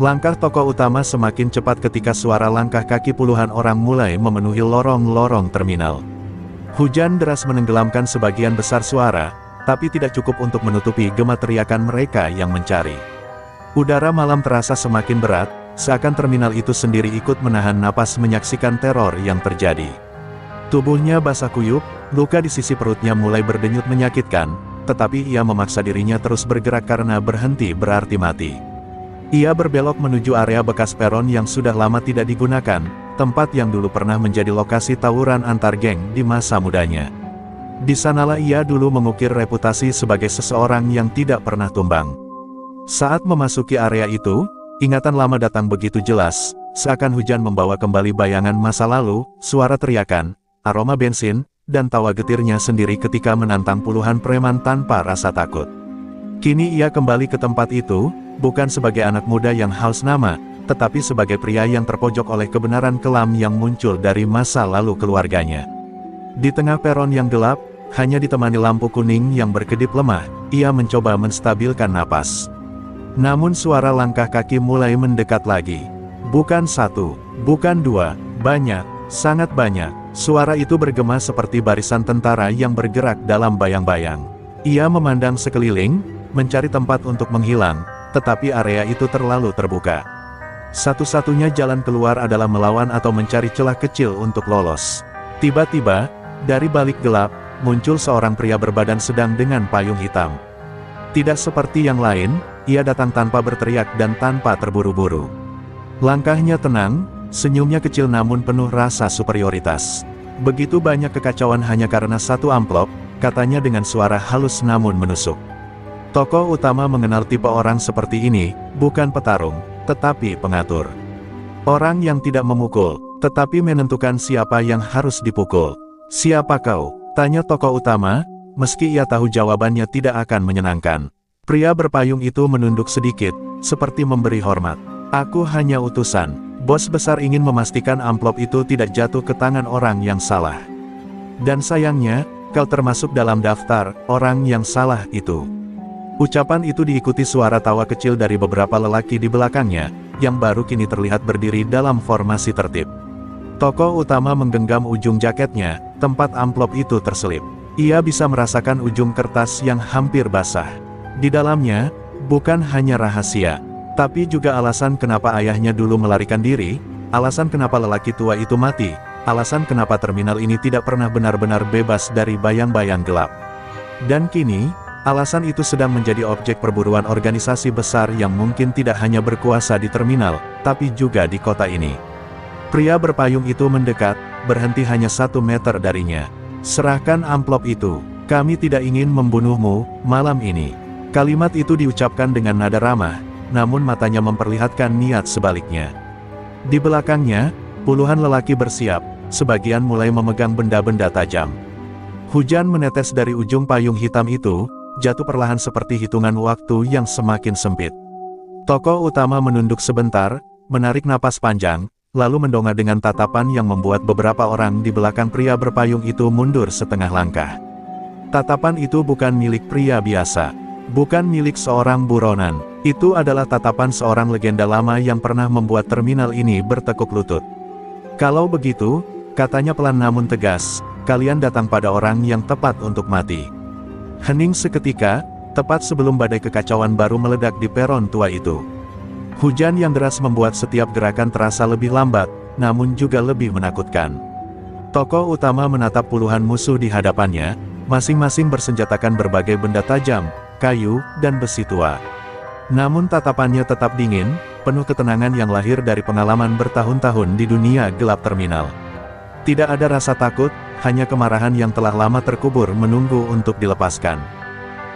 Langkah tokoh utama semakin cepat ketika suara langkah kaki puluhan orang mulai memenuhi lorong-lorong terminal. Hujan deras menenggelamkan sebagian besar suara, tapi tidak cukup untuk menutupi gema teriakan mereka yang mencari. Udara malam terasa semakin berat, seakan terminal itu sendiri ikut menahan napas menyaksikan teror yang terjadi. Tubuhnya basah kuyup, luka di sisi perutnya mulai berdenyut menyakitkan, tetapi ia memaksa dirinya terus bergerak karena berhenti berarti mati. Ia berbelok menuju area bekas peron yang sudah lama tidak digunakan, tempat yang dulu pernah menjadi lokasi tawuran antar geng di masa mudanya. Di sanalah ia dulu mengukir reputasi sebagai seseorang yang tidak pernah tumbang. Saat memasuki area itu, ingatan lama datang begitu jelas, seakan hujan membawa kembali bayangan masa lalu, suara teriakan, aroma bensin, dan tawa getirnya sendiri ketika menantang puluhan preman tanpa rasa takut. Kini ia kembali ke tempat itu, bukan sebagai anak muda yang haus nama, tetapi sebagai pria yang terpojok oleh kebenaran kelam yang muncul dari masa lalu keluarganya. Di tengah peron yang gelap, hanya ditemani lampu kuning yang berkedip lemah, ia mencoba menstabilkan napas. Namun suara langkah kaki mulai mendekat lagi. Bukan satu, bukan dua, banyak, sangat banyak. Suara itu bergema seperti barisan tentara yang bergerak dalam bayang-bayang. Ia memandang sekeliling, mencari tempat untuk menghilang, tetapi area itu terlalu terbuka. Satu-satunya jalan keluar adalah melawan atau mencari celah kecil untuk lolos. Tiba-tiba, dari balik gelap, muncul seorang pria berbadan sedang dengan payung hitam. Tidak seperti yang lain, ia datang tanpa berteriak dan tanpa terburu-buru. Langkahnya tenang, senyumnya kecil namun penuh rasa superioritas. Begitu banyak kekacauan hanya karena satu amplop, katanya dengan suara halus namun menusuk. Tokoh utama mengenal tipe orang seperti ini, bukan petarung, tetapi pengatur. Orang yang tidak memukul, tetapi menentukan siapa yang harus dipukul. "Siapa kau?" tanya tokoh utama, meski ia tahu jawabannya tidak akan menyenangkan. Pria berpayung itu menunduk sedikit, seperti memberi hormat. "Aku hanya utusan. Bos besar ingin memastikan amplop itu tidak jatuh ke tangan orang yang salah. Dan sayangnya, kau termasuk dalam daftar orang yang salah itu." Ucapan itu diikuti suara tawa kecil dari beberapa lelaki di belakangnya, yang baru kini terlihat berdiri dalam formasi tertib. Tokoh utama menggenggam ujung jaketnya, tempat amplop itu terselip. Ia bisa merasakan ujung kertas yang hampir basah. Di dalamnya, bukan hanya rahasia, tapi juga alasan kenapa ayahnya dulu melarikan diri, alasan kenapa lelaki tua itu mati, alasan kenapa terminal ini tidak pernah benar-benar bebas dari bayang-bayang gelap. Dan kini, alasan itu sedang menjadi objek perburuan organisasi besar yang mungkin tidak hanya berkuasa di terminal, tapi juga di kota ini. Pria berpayung itu mendekat, berhenti hanya 1 meter darinya. "Serahkan amplop itu, kami tidak ingin membunuhmu malam ini." Kalimat itu diucapkan dengan nada ramah, namun matanya memperlihatkan niat sebaliknya. Di belakangnya, puluhan lelaki bersiap, sebagian mulai memegang benda-benda tajam. Hujan menetes dari ujung payung hitam itu, jatuh perlahan seperti hitungan waktu yang semakin sempit. Tokoh utama menunduk sebentar, menarik napas panjang, lalu mendongak dengan tatapan yang membuat beberapa orang di belakang pria berpayung itu mundur setengah langkah. Tatapan itu bukan milik pria biasa, bukan milik seorang buronan. Itu adalah tatapan seorang legenda lama yang pernah membuat terminal ini bertekuk lutut. "Kalau begitu," katanya pelan namun tegas, "kalian datang pada orang yang tepat untuk mati." Hening seketika, tepat sebelum badai kekacauan baru meledak di peron tua itu. Hujan yang deras membuat setiap gerakan terasa lebih lambat, namun juga lebih menakutkan. Tokoh utama menatap puluhan musuh di hadapannya, masing-masing bersenjatakan berbagai benda tajam, kayu, dan besi tua. Namun tatapannya tetap dingin, penuh ketenangan yang lahir dari pengalaman bertahun-tahun di dunia gelap terminal. Tidak ada rasa takut, hanya kemarahan yang telah lama terkubur menunggu untuk dilepaskan.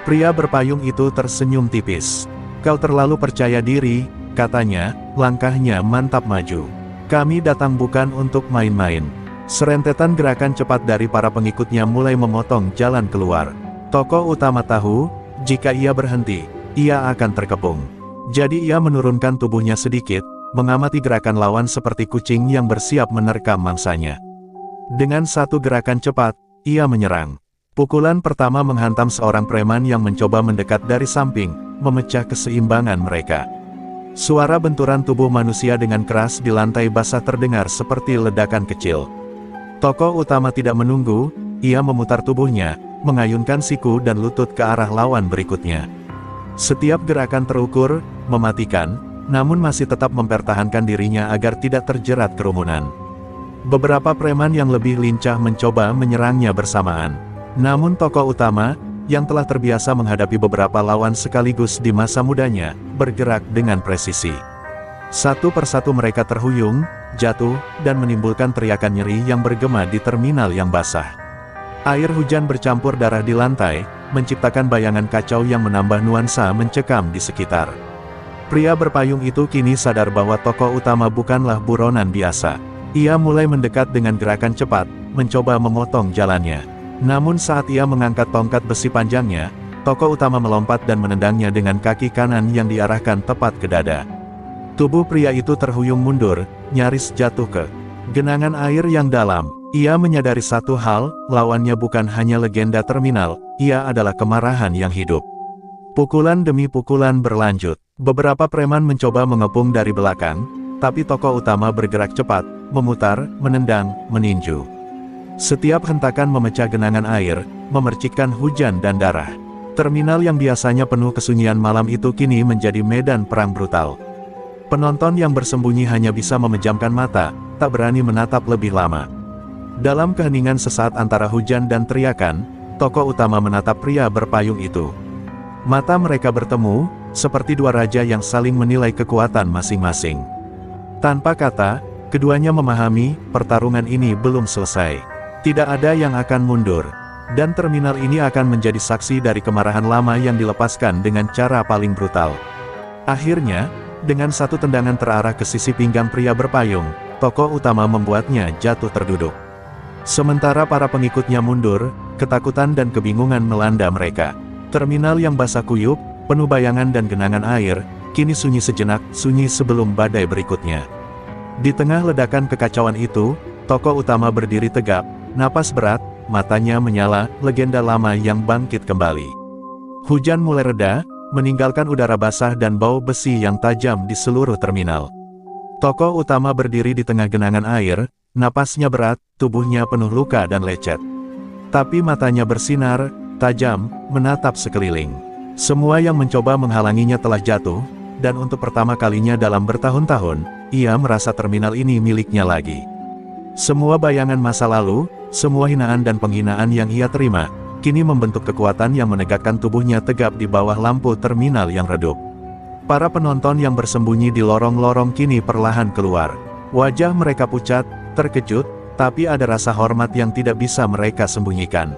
Pria berpayung itu tersenyum tipis. "Kau terlalu percaya diri," katanya, langkahnya mantap maju. "Kami datang bukan untuk main-main." Serentetan gerakan cepat dari para pengikutnya mulai memotong jalan keluar. Tokoh utama tahu, jika ia berhenti, ia akan terkepung. Jadi ia menurunkan tubuhnya sedikit, mengamati gerakan lawan seperti kucing yang bersiap menerkam mangsanya. Dengan satu gerakan cepat, ia menyerang. Pukulan pertama menghantam seorang preman yang mencoba mendekat dari samping, memecah keseimbangan mereka. Suara benturan tubuh manusia dengan keras di lantai basah terdengar seperti ledakan kecil. Tokoh utama tidak menunggu, ia memutar tubuhnya, mengayunkan siku dan lutut ke arah lawan berikutnya. Setiap gerakan terukur, mematikan, namun masih tetap mempertahankan dirinya agar tidak terjerat kerumunan. Beberapa preman yang lebih lincah mencoba menyerangnya bersamaan. Namun tokoh utama, yang telah terbiasa menghadapi beberapa lawan sekaligus di masa mudanya, bergerak dengan presisi. Satu persatu mereka terhuyung, jatuh, dan menimbulkan teriakan nyeri yang bergema di terminal yang basah. Air hujan bercampur darah di lantai, menciptakan bayangan kacau yang menambah nuansa mencekam di sekitar. Pria berpayung itu kini sadar bahwa tokoh utama bukanlah buronan biasa. Ia mulai mendekat dengan gerakan cepat, mencoba memotong jalannya. Namun saat ia mengangkat tongkat besi panjangnya, tokoh utama melompat dan menendangnya dengan kaki kanan yang diarahkan tepat ke dada. Tubuh pria itu terhuyung mundur, nyaris jatuh ke genangan air yang dalam. Ia menyadari satu hal, lawannya bukan hanya legenda terminal, ia adalah kemarahan yang hidup. Pukulan demi pukulan berlanjut. Beberapa preman mencoba mengepung dari belakang, tapi tokoh utama bergerak cepat, memutar, menendang, meninju. Setiap hentakan memecah genangan air, memercikkan hujan dan darah. Terminal yang biasanya penuh kesunyian malam itu kini menjadi medan perang brutal. Penonton yang bersembunyi hanya bisa memejamkan mata, tak berani menatap lebih lama. Dalam keheningan sesaat antara hujan dan teriakan, tokoh utama menatap pria berpayung itu. Mata mereka bertemu, seperti dua raja yang saling menilai kekuatan masing-masing. Tanpa kata, keduanya memahami, pertarungan ini belum selesai. Tidak ada yang akan mundur. Dan terminal ini akan menjadi saksi dari kemarahan lama yang dilepaskan dengan cara paling brutal. Akhirnya, dengan satu tendangan terarah ke sisi pinggang pria berpayung, tokoh utama membuatnya jatuh terduduk. Sementara para pengikutnya mundur, ketakutan dan kebingungan melanda mereka. Terminal yang basah kuyup, penuh bayangan dan genangan air, kini sunyi sejenak, sunyi sebelum badai berikutnya. Di tengah ledakan kekacauan itu, tokoh utama berdiri tegap, napas berat, matanya menyala, legenda lama yang bangkit kembali. Hujan mulai reda, meninggalkan udara basah dan bau besi yang tajam di seluruh terminal. Tokoh utama berdiri di tengah genangan air, napasnya berat, tubuhnya penuh luka dan lecet. Tapi matanya bersinar, tajam, menatap sekeliling. Semua yang mencoba menghalanginya telah jatuh, dan untuk pertama kalinya dalam bertahun-tahun, ia merasa terminal ini miliknya lagi. Semua bayangan masa lalu, semua hinaan dan penghinaan yang ia terima, kini membentuk kekuatan yang menegakkan tubuhnya tegap di bawah lampu terminal yang redup. Para penonton yang bersembunyi di lorong-lorong kini perlahan keluar. Wajah mereka pucat, terkejut, tapi ada rasa hormat yang tidak bisa mereka sembunyikan.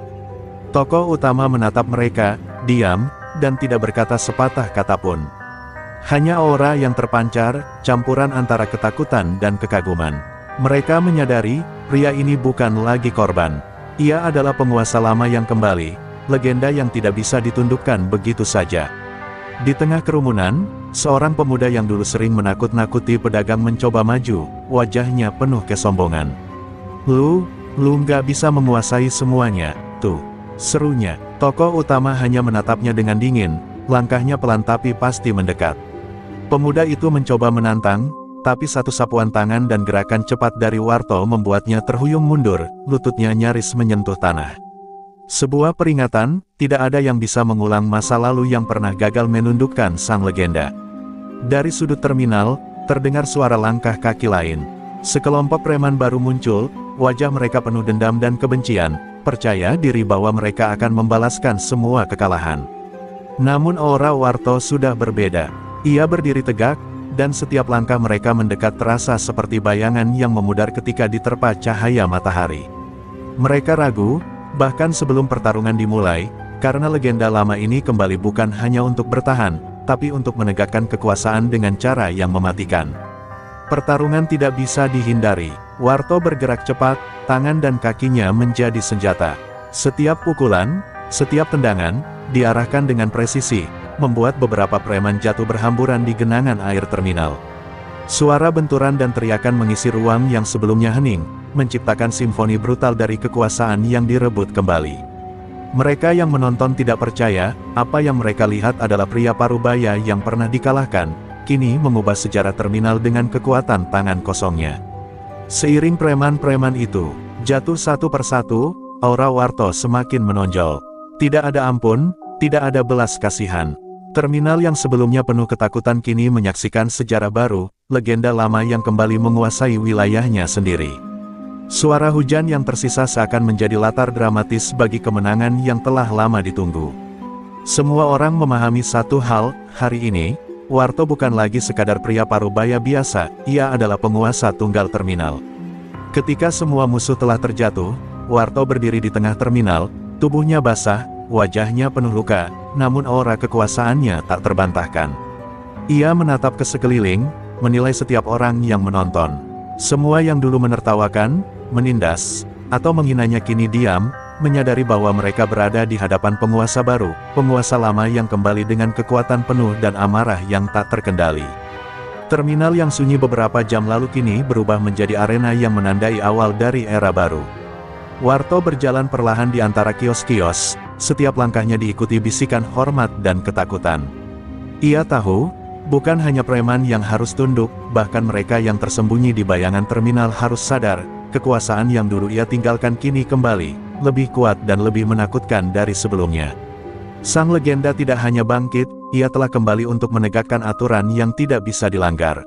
Tokoh utama menatap mereka, diam, dan tidak berkata sepatah kata pun. Hanya aura yang terpancar, campuran antara ketakutan dan kekaguman. Mereka menyadari, pria ini bukan lagi korban. Ia adalah penguasa lama yang kembali, legenda yang tidak bisa ditundukkan begitu saja. Di tengah kerumunan, seorang pemuda yang dulu sering menakut-nakuti pedagang mencoba maju, wajahnya penuh kesombongan. Lu nggak bisa menguasai semuanya, tuh, serunya. Tokoh utama hanya menatapnya dengan dingin, langkahnya pelan tapi pasti mendekat. Pemuda itu mencoba menantang, tapi satu sapuan tangan dan gerakan cepat dari Warto membuatnya terhuyung mundur, lututnya nyaris menyentuh tanah. Sebuah peringatan, tidak ada yang bisa mengulang masa lalu yang pernah gagal menundukkan sang legenda. Dari sudut terminal, terdengar suara langkah kaki lain. Sekelompok preman baru muncul, wajah mereka penuh dendam dan kebencian, percaya diri bahwa mereka akan membalaskan semua kekalahan. Namun aura Warto sudah berbeda. Ia berdiri tegak, dan setiap langkah mereka mendekat terasa seperti bayangan yang memudar ketika diterpa cahaya matahari. Mereka ragu, bahkan sebelum pertarungan dimulai, karena legenda lama ini kembali bukan hanya untuk bertahan, tapi untuk menegakkan kekuasaan dengan cara yang mematikan. Pertarungan tidak bisa dihindari. Warto bergerak cepat, tangan dan kakinya menjadi senjata. Setiap pukulan, setiap tendangan, diarahkan dengan presisi, membuat beberapa preman jatuh berhamburan di genangan air terminal. Suara benturan dan teriakan mengisi ruang yang sebelumnya hening, menciptakan simfoni brutal dari kekuasaan yang direbut kembali. Mereka yang menonton tidak percaya, apa yang mereka lihat adalah pria parubaya yang pernah dikalahkan, kini mengubah sejarah terminal dengan kekuatan tangan kosongnya. Seiring preman-preman itu jatuh satu persatu, aura Warto semakin menonjol. Tidak ada ampun, tidak ada belas kasihan. Terminal yang sebelumnya penuh ketakutan kini menyaksikan sejarah baru, legenda lama yang kembali menguasai wilayahnya sendiri. Suara hujan yang tersisa seakan menjadi latar dramatis bagi kemenangan yang telah lama ditunggu. Semua orang memahami satu hal, hari ini, Warto bukan lagi sekadar pria parubaya biasa, ia adalah penguasa tunggal terminal. Ketika semua musuh telah terjatuh, Warto berdiri di tengah terminal, tubuhnya basah, wajahnya penuh luka, namun aura kekuasaannya tak terbantahkan. Ia menatap ke sekeliling, menilai setiap orang yang menonton. Semua yang dulu menertawakan, menindas, atau menghinanya kini diam, menyadari bahwa mereka berada di hadapan penguasa baru, penguasa lama yang kembali dengan kekuatan penuh dan amarah yang tak terkendali. Terminal yang sunyi beberapa jam lalu kini berubah menjadi arena yang menandai awal dari era baru. Warto berjalan perlahan di antara kios-kios, setiap langkahnya diikuti bisikan hormat dan ketakutan. Ia tahu, bukan hanya preman yang harus tunduk, bahkan mereka yang tersembunyi di bayangan terminal harus sadar, kekuasaan yang dulu ia tinggalkan kini kembali, lebih kuat dan lebih menakutkan dari sebelumnya. Sang legenda tidak hanya bangkit, ia telah kembali untuk menegakkan aturan yang tidak bisa dilanggar.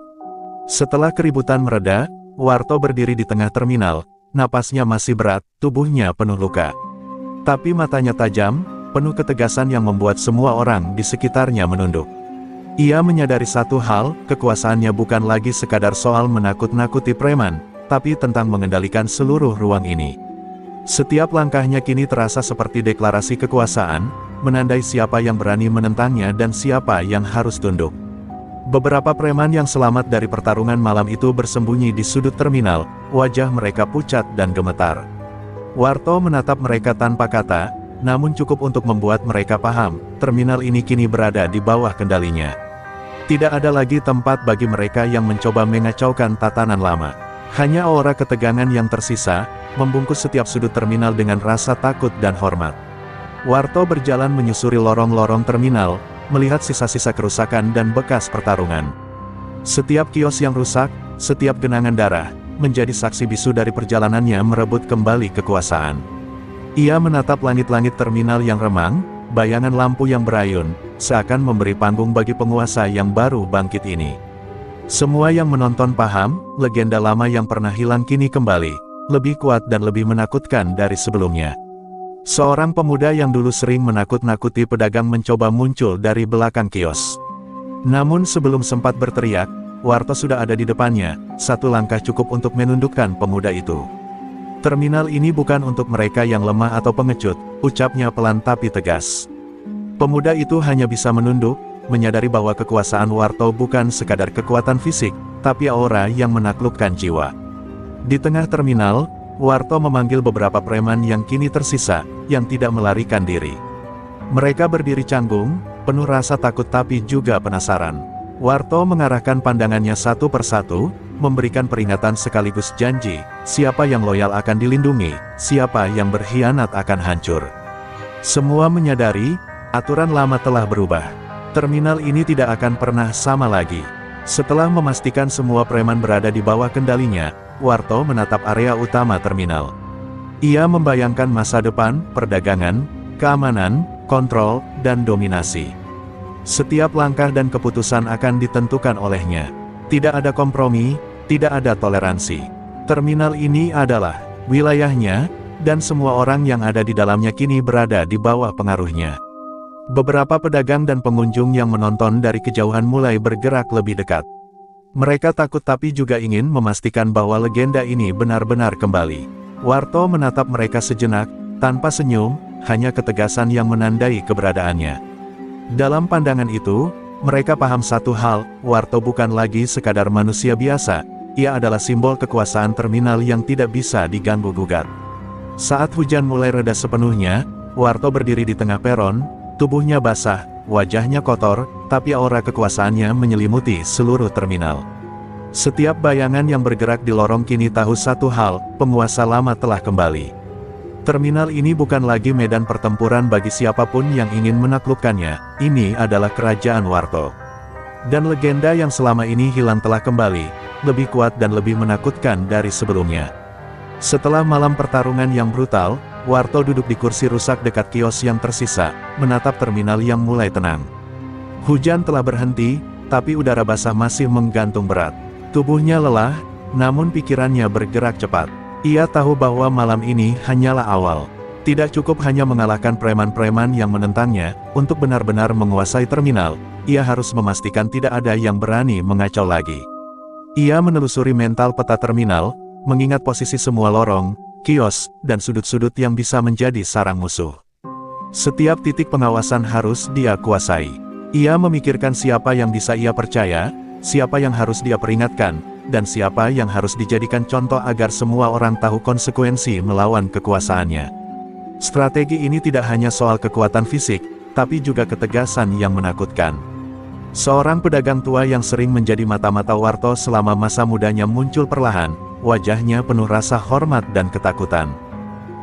Setelah keributan mereda, Warto berdiri di tengah terminal, napasnya masih berat, tubuhnya penuh luka. Tapi matanya tajam, penuh ketegasan yang membuat semua orang di sekitarnya menunduk. Ia menyadari satu hal, kekuasaannya bukan lagi sekadar soal menakut-nakuti preman, tapi tentang mengendalikan seluruh ruang ini. Setiap langkahnya kini terasa seperti deklarasi kekuasaan, menandai siapa yang berani menentangnya dan siapa yang harus tunduk. Beberapa preman yang selamat dari pertarungan malam itu bersembunyi di sudut terminal, wajah mereka pucat dan gemetar. Warto menatap mereka tanpa kata, namun cukup untuk membuat mereka paham, terminal ini kini berada di bawah kendalinya. Tidak ada lagi tempat bagi mereka yang mencoba mengacaukan tatanan lama. Hanya aura ketegangan yang tersisa, membungkus setiap sudut terminal dengan rasa takut dan hormat. Warto berjalan menyusuri lorong-lorong terminal, melihat sisa-sisa kerusakan dan bekas pertarungan. Setiap kios yang rusak, setiap genangan darah, menjadi saksi bisu dari perjalanannya merebut kembali kekuasaan. Ia menatap langit-langit terminal yang remang, bayangan lampu yang berayun, seakan memberi panggung bagi penguasa yang baru bangkit ini. Semua yang menonton paham, legenda lama yang pernah hilang kini kembali, lebih kuat dan lebih menakutkan dari sebelumnya. Seorang pemuda yang dulu sering menakut-nakuti pedagang mencoba muncul dari belakang kios. Namun sebelum sempat berteriak, Warto sudah ada di depannya, satu langkah cukup untuk menundukkan pemuda itu. Terminal ini bukan untuk mereka yang lemah atau pengecut, ucapnya pelan tapi tegas. Pemuda itu hanya bisa menunduk, menyadari bahwa kekuasaan Warto bukan sekadar kekuatan fisik, tapi aura yang menaklukkan jiwa. Di tengah terminal, Warto memanggil beberapa preman yang kini tersisa, yang tidak melarikan diri. Mereka berdiri canggung, penuh rasa takut tapi juga penasaran. Warto mengarahkan pandangannya satu persatu, memberikan peringatan sekaligus janji, siapa yang loyal akan dilindungi, siapa yang berkhianat akan hancur. Semua menyadari, aturan lama telah berubah. Terminal ini tidak akan pernah sama lagi. Setelah memastikan semua preman berada di bawah kendalinya, Warto menatap area utama terminal. Ia membayangkan masa depan, perdagangan, keamanan, kontrol, dan dominasi. Setiap langkah dan keputusan akan ditentukan olehnya. Tidak ada kompromi, tidak ada toleransi. Terminal ini adalah wilayahnya, dan semua orang yang ada di dalamnya kini berada di bawah pengaruhnya. Beberapa pedagang dan pengunjung yang menonton dari kejauhan mulai bergerak lebih dekat. Mereka takut tapi juga ingin memastikan bahwa legenda ini benar-benar kembali. Warto menatap mereka sejenak, tanpa senyum, hanya ketegasan yang menandai keberadaannya. Dalam pandangan itu, mereka paham satu hal, Warto bukan lagi sekadar manusia biasa, ia adalah simbol kekuasaan terminal yang tidak bisa diganggu-gugat. Saat hujan mulai reda sepenuhnya, Warto berdiri di tengah peron, tubuhnya basah, wajahnya kotor, tapi aura kekuasaannya menyelimuti seluruh terminal. Setiap bayangan yang bergerak di lorong kini tahu satu hal, penguasa lama telah kembali. Terminal ini bukan lagi medan pertempuran bagi siapapun yang ingin menaklukkannya, ini adalah kerajaan Warto. Dan legenda yang selama ini hilang telah kembali, lebih kuat dan lebih menakutkan dari sebelumnya. Setelah malam pertarungan yang brutal, Warto duduk di kursi rusak dekat kios yang tersisa, menatap terminal yang mulai tenang. Hujan telah berhenti, tapi udara basah masih menggantung berat. Tubuhnya lelah, namun pikirannya bergerak cepat. Ia tahu bahwa malam ini hanyalah awal. Tidak cukup hanya mengalahkan preman-preman yang menentangnya, untuk benar-benar menguasai terminal, ia harus memastikan tidak ada yang berani mengacau lagi. Ia menelusuri mental peta terminal, mengingat posisi semua lorong, kios, dan sudut-sudut yang bisa menjadi sarang musuh. Setiap titik pengawasan harus dia kuasai. Ia memikirkan siapa yang bisa ia percaya, siapa yang harus dia peringatkan, dan siapa yang harus dijadikan contoh agar semua orang tahu konsekuensi melawan kekuasaannya. Strategi ini tidak hanya soal kekuatan fisik, tapi juga ketegasan yang menakutkan. Seorang pedagang tua yang sering menjadi mata-mata Warto selama masa mudanya muncul perlahan, wajahnya penuh rasa hormat dan ketakutan.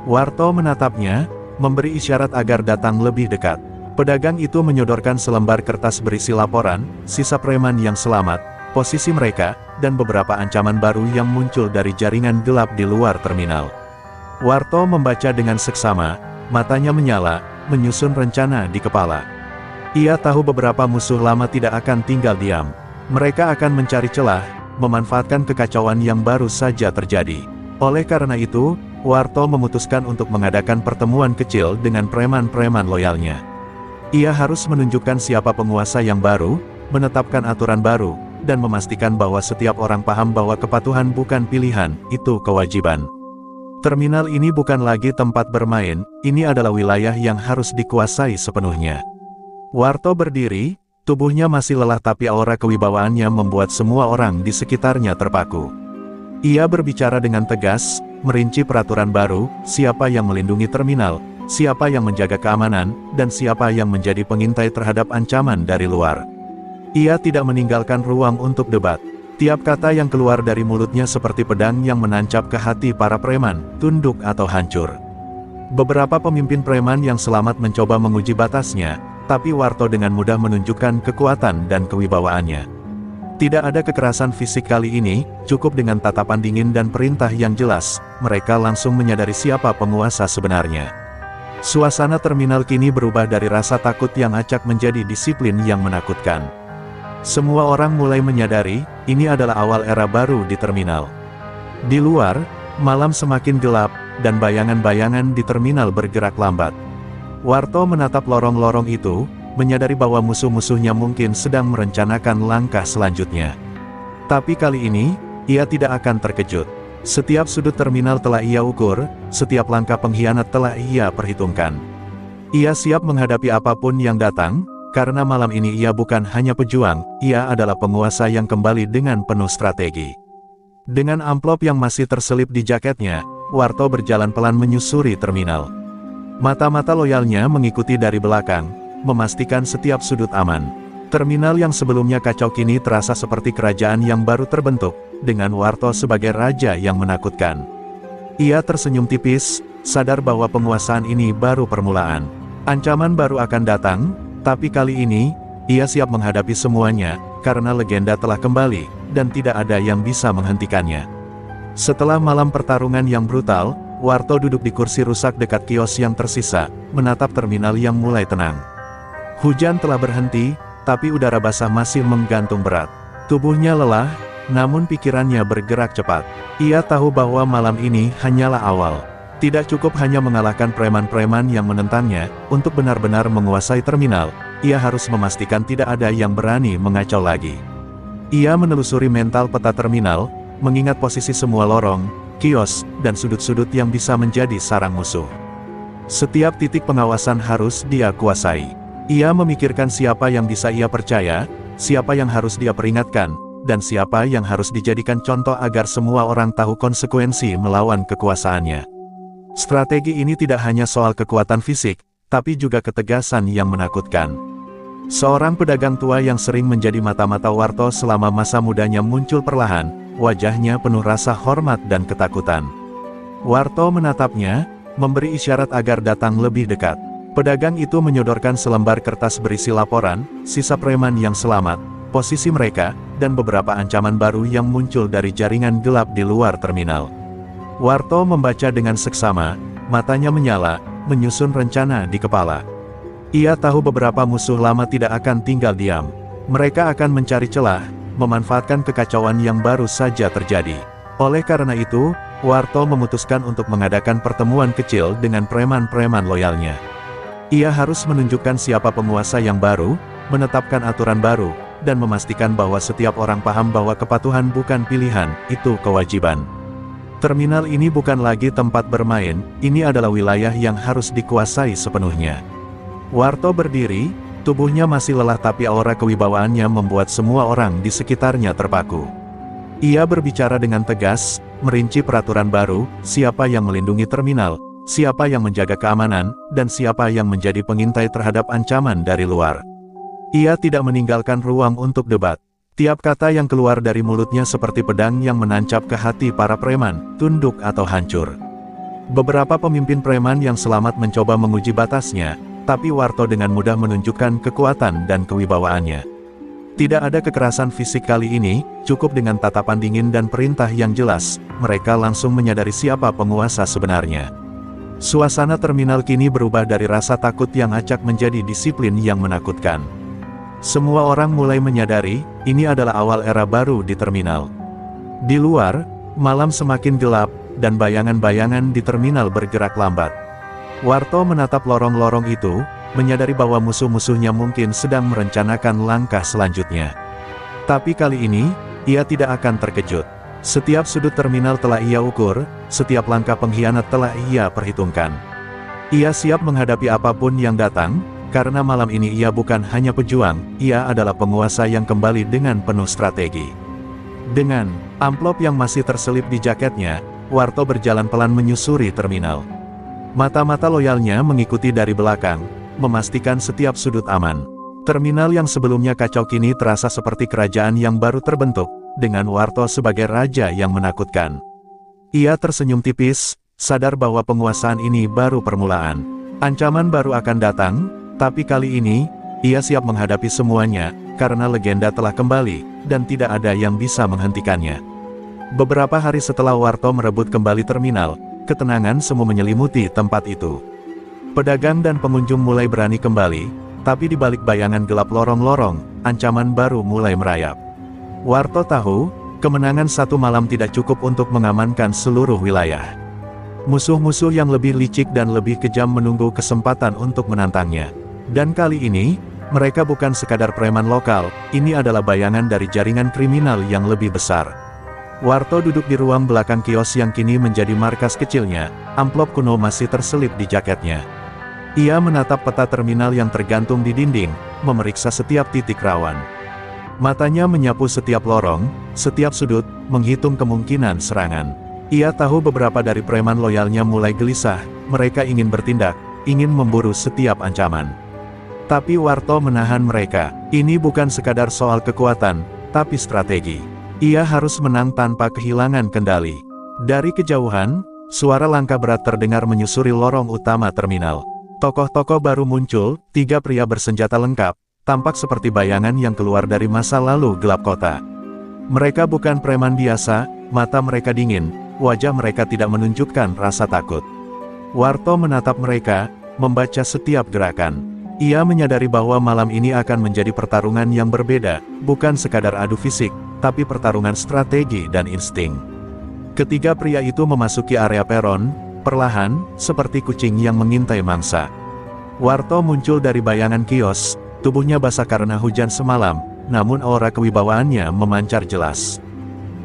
Warto menatapnya, memberi isyarat agar datang lebih dekat. Pedagang itu menyodorkan selembar kertas berisi laporan, sisa preman yang selamat, posisi mereka, dan beberapa ancaman baru yang muncul dari jaringan gelap di luar terminal. Warto membaca dengan seksama, matanya menyala, menyusun rencana di kepala. Ia tahu beberapa musuh lama tidak akan tinggal diam. Mereka akan mencari celah, memanfaatkan kekacauan yang baru saja terjadi. Oleh karena itu, Warto memutuskan untuk mengadakan pertemuan kecil dengan preman-preman loyalnya. Ia harus menunjukkan siapa penguasa yang baru, menetapkan aturan baru, dan memastikan bahwa setiap orang paham bahwa kepatuhan bukan pilihan, itu kewajiban. Terminal ini bukan lagi tempat bermain, ini adalah wilayah yang harus dikuasai sepenuhnya. Warto berdiri, tubuhnya masih lelah tapi aura kewibawaannya membuat semua orang di sekitarnya terpaku. Ia berbicara dengan tegas, merinci peraturan baru, siapa yang melindungi terminal, siapa yang menjaga keamanan, dan siapa yang menjadi pengintai terhadap ancaman dari luar. Ia tidak meninggalkan ruang untuk debat. Tiap kata yang keluar dari mulutnya seperti pedang yang menancap ke hati para preman, tunduk atau hancur. Beberapa pemimpin preman yang selamat mencoba menguji batasnya, tapi Warto dengan mudah menunjukkan kekuatan dan kewibawaannya. Tidak ada kekerasan fisik kali ini, cukup dengan tatapan dingin dan perintah yang jelas, mereka langsung menyadari siapa penguasa sebenarnya. Suasana terminal kini berubah dari rasa takut yang acak menjadi disiplin yang menakutkan. Semua orang mulai menyadari, ini adalah awal era baru di terminal. Di luar, malam semakin gelap, dan bayangan-bayangan di terminal bergerak lambat. Warto menatap lorong-lorong itu, menyadari bahwa musuh-musuhnya mungkin sedang merencanakan langkah selanjutnya. Tapi kali ini, ia tidak akan terkejut. Setiap sudut terminal telah ia ukur, setiap langkah pengkhianat telah ia perhitungkan. Ia siap menghadapi apapun yang datang, karena malam ini ia bukan hanya pejuang, ia adalah penguasa yang kembali dengan penuh strategi. Dengan amplop yang masih terselip di jaketnya, Warto berjalan pelan menyusuri terminal. Mata-mata loyalnya mengikuti dari belakang, memastikan setiap sudut aman. Terminal yang sebelumnya kacau kini terasa seperti kerajaan yang baru terbentuk, dengan Warto sebagai raja yang menakutkan. Ia tersenyum tipis, sadar bahwa penguasaan ini baru permulaan. Ancaman baru akan datang, tapi kali ini, ia siap menghadapi semuanya, karena legenda telah kembali, dan tidak ada yang bisa menghentikannya. Setelah malam pertarungan yang brutal, Warto duduk di kursi rusak dekat kios yang tersisa, menatap terminal yang mulai tenang. Hujan telah berhenti, tapi udara basah masih menggantung berat. Tubuhnya lelah, namun pikirannya bergerak cepat. Ia tahu bahwa malam ini hanyalah awal. Tidak cukup hanya mengalahkan preman-preman yang menentangnya, untuk benar-benar menguasai terminal, ia harus memastikan tidak ada yang berani mengacau lagi. Ia menelusuri mental peta terminal, mengingat posisi semua lorong, kios, dan sudut-sudut yang bisa menjadi sarang musuh. Setiap titik pengawasan harus dia kuasai. Ia memikirkan siapa yang bisa ia percaya, siapa yang harus dia peringatkan, dan siapa yang harus dijadikan contoh agar semua orang tahu konsekuensi melawan kekuasaannya. Strategi ini tidak hanya soal kekuatan fisik, tapi juga ketegasan yang menakutkan. Seorang pedagang tua yang sering menjadi mata-mata Warto selama masa mudanya muncul perlahan, wajahnya penuh rasa hormat dan ketakutan. Warto menatapnya, memberi isyarat agar datang lebih dekat. Pedagang itu menyodorkan selembar kertas berisi laporan, sisa preman yang selamat, posisi mereka, dan beberapa ancaman baru yang muncul dari jaringan gelap di luar terminal. Warto membaca dengan seksama, matanya menyala, menyusun rencana di kepala. Ia tahu beberapa musuh lama tidak akan tinggal diam. Mereka akan mencari celah, memanfaatkan kekacauan yang baru saja terjadi. Oleh karena itu, Warto memutuskan untuk mengadakan pertemuan kecil dengan preman-preman loyalnya. Ia harus menunjukkan siapa penguasa yang baru, menetapkan aturan baru, dan memastikan bahwa setiap orang paham bahwa kepatuhan bukan pilihan, itu kewajiban. Terminal ini bukan lagi tempat bermain, ini adalah wilayah yang harus dikuasai sepenuhnya. Warto berdiri, tubuhnya masih lelah tapi aura kewibawaannya membuat semua orang di sekitarnya terpaku. Ia berbicara dengan tegas, merinci peraturan baru, siapa yang melindungi terminal, siapa yang menjaga keamanan, dan siapa yang menjadi pengintai terhadap ancaman dari luar. Ia tidak meninggalkan ruang untuk debat. Tiap kata yang keluar dari mulutnya seperti pedang yang menancap ke hati para preman, tunduk atau hancur. Beberapa pemimpin preman yang selamat mencoba menguji batasnya, tapi Warto dengan mudah menunjukkan kekuatan dan kewibawaannya. Tidak ada kekerasan fisik kali ini, cukup dengan tatapan dingin dan perintah yang jelas, mereka langsung menyadari siapa penguasa sebenarnya. Suasana terminal kini berubah dari rasa takut yang acak menjadi disiplin yang menakutkan. Semua orang mulai menyadari, ini adalah awal era baru di terminal. Di luar, malam semakin gelap, dan bayangan-bayangan di terminal bergerak lambat. Warto menatap lorong-lorong itu, menyadari bahwa musuh-musuhnya mungkin sedang merencanakan langkah selanjutnya. Tapi kali ini, ia tidak akan terkejut. Setiap sudut terminal telah ia ukur, setiap langkah pengkhianat telah ia perhitungkan. Ia siap menghadapi apapun yang datang, karena malam ini ia bukan hanya pejuang, ia adalah penguasa yang kembali dengan penuh strategi. Dengan amplop yang masih terselip di jaketnya, Warto berjalan pelan menyusuri terminal. Mata-mata loyalnya mengikuti dari belakang, memastikan setiap sudut aman. Terminal yang sebelumnya kacau kini terasa seperti kerajaan yang baru terbentuk, dengan Warto sebagai raja yang menakutkan. Ia tersenyum tipis, sadar bahwa penguasaan ini baru permulaan. Ancaman baru akan datang, tapi kali ini, ia siap menghadapi semuanya, karena legenda telah kembali, dan tidak ada yang bisa menghentikannya. Beberapa hari setelah Warto merebut kembali terminal, ketenangan semu menyelimuti tempat itu. Pedagang dan pengunjung mulai berani kembali, tapi di balik bayangan gelap lorong-lorong, ancaman baru mulai merayap. Warto tahu, kemenangan satu malam tidak cukup untuk mengamankan seluruh wilayah. Musuh-musuh yang lebih licik dan lebih kejam menunggu kesempatan untuk menantangnya. Dan kali ini, mereka bukan sekadar preman lokal, ini adalah bayangan dari jaringan kriminal yang lebih besar. Warto duduk di ruang belakang kios yang kini menjadi markas kecilnya, amplop kuno masih terselip di jaketnya. Ia menatap peta terminal yang tergantung di dinding, memeriksa setiap titik rawan. Matanya menyapu setiap lorong, setiap sudut, menghitung kemungkinan serangan. Ia tahu beberapa dari preman loyalnya mulai gelisah, mereka ingin bertindak, ingin memburu setiap ancaman. Tapi Warto menahan mereka, ini bukan sekadar soal kekuatan, tapi strategi. Ia harus menang tanpa kehilangan kendali. Dari kejauhan, suara langkah berat terdengar menyusuri lorong utama terminal. Tokoh-tokoh baru muncul, 3 pria bersenjata lengkap, tampak seperti bayangan yang keluar dari masa lalu gelap kota. Mereka bukan preman biasa, mata mereka dingin, wajah mereka tidak menunjukkan rasa takut. Warto menatap mereka, membaca setiap gerakan. Ia menyadari bahwa malam ini akan menjadi pertarungan yang berbeda, bukan sekadar adu fisik, tapi pertarungan strategi dan insting. Ketiga pria itu memasuki area peron, perlahan, seperti kucing yang mengintai mangsa. Warto muncul dari bayangan kios, tubuhnya basah karena hujan semalam, namun aura kewibawaannya memancar jelas.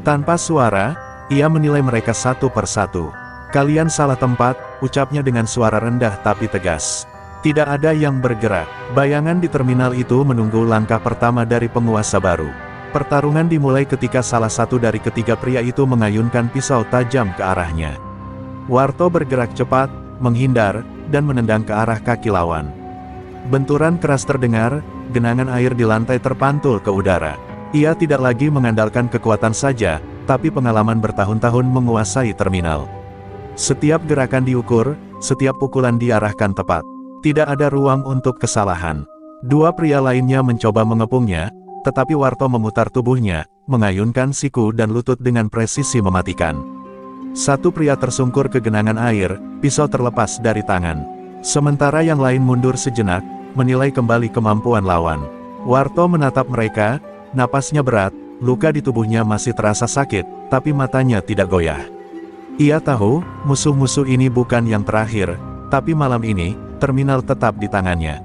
Tanpa suara, ia menilai mereka satu persatu. "Kalian salah tempat," ucapnya dengan suara rendah tapi tegas. Tidak ada yang bergerak. Bayangan di terminal itu menunggu langkah pertama dari penguasa baru. Pertarungan dimulai ketika salah satu dari ketiga pria itu mengayunkan pisau tajam ke arahnya. Warto bergerak cepat, menghindar, dan menendang ke arah kaki lawan. Benturan keras terdengar, genangan air di lantai terpantul ke udara. Ia tidak lagi mengandalkan kekuatan saja, tapi pengalaman bertahun-tahun menguasai terminal. Setiap gerakan diukur, setiap pukulan diarahkan tepat. Tidak ada ruang untuk kesalahan. 2 pria lainnya mencoba mengepungnya, tetapi Warto memutar tubuhnya, mengayunkan siku dan lutut dengan presisi mematikan. Satu pria tersungkur ke genangan air, pisau terlepas dari tangan. Sementara yang lain mundur sejenak, menilai kembali kemampuan lawan. Warto menatap mereka, napasnya berat, luka di tubuhnya masih terasa sakit, tapi matanya tidak goyah. Ia tahu, musuh-musuh ini bukan yang terakhir, tapi malam ini, terminal tetap di tangannya.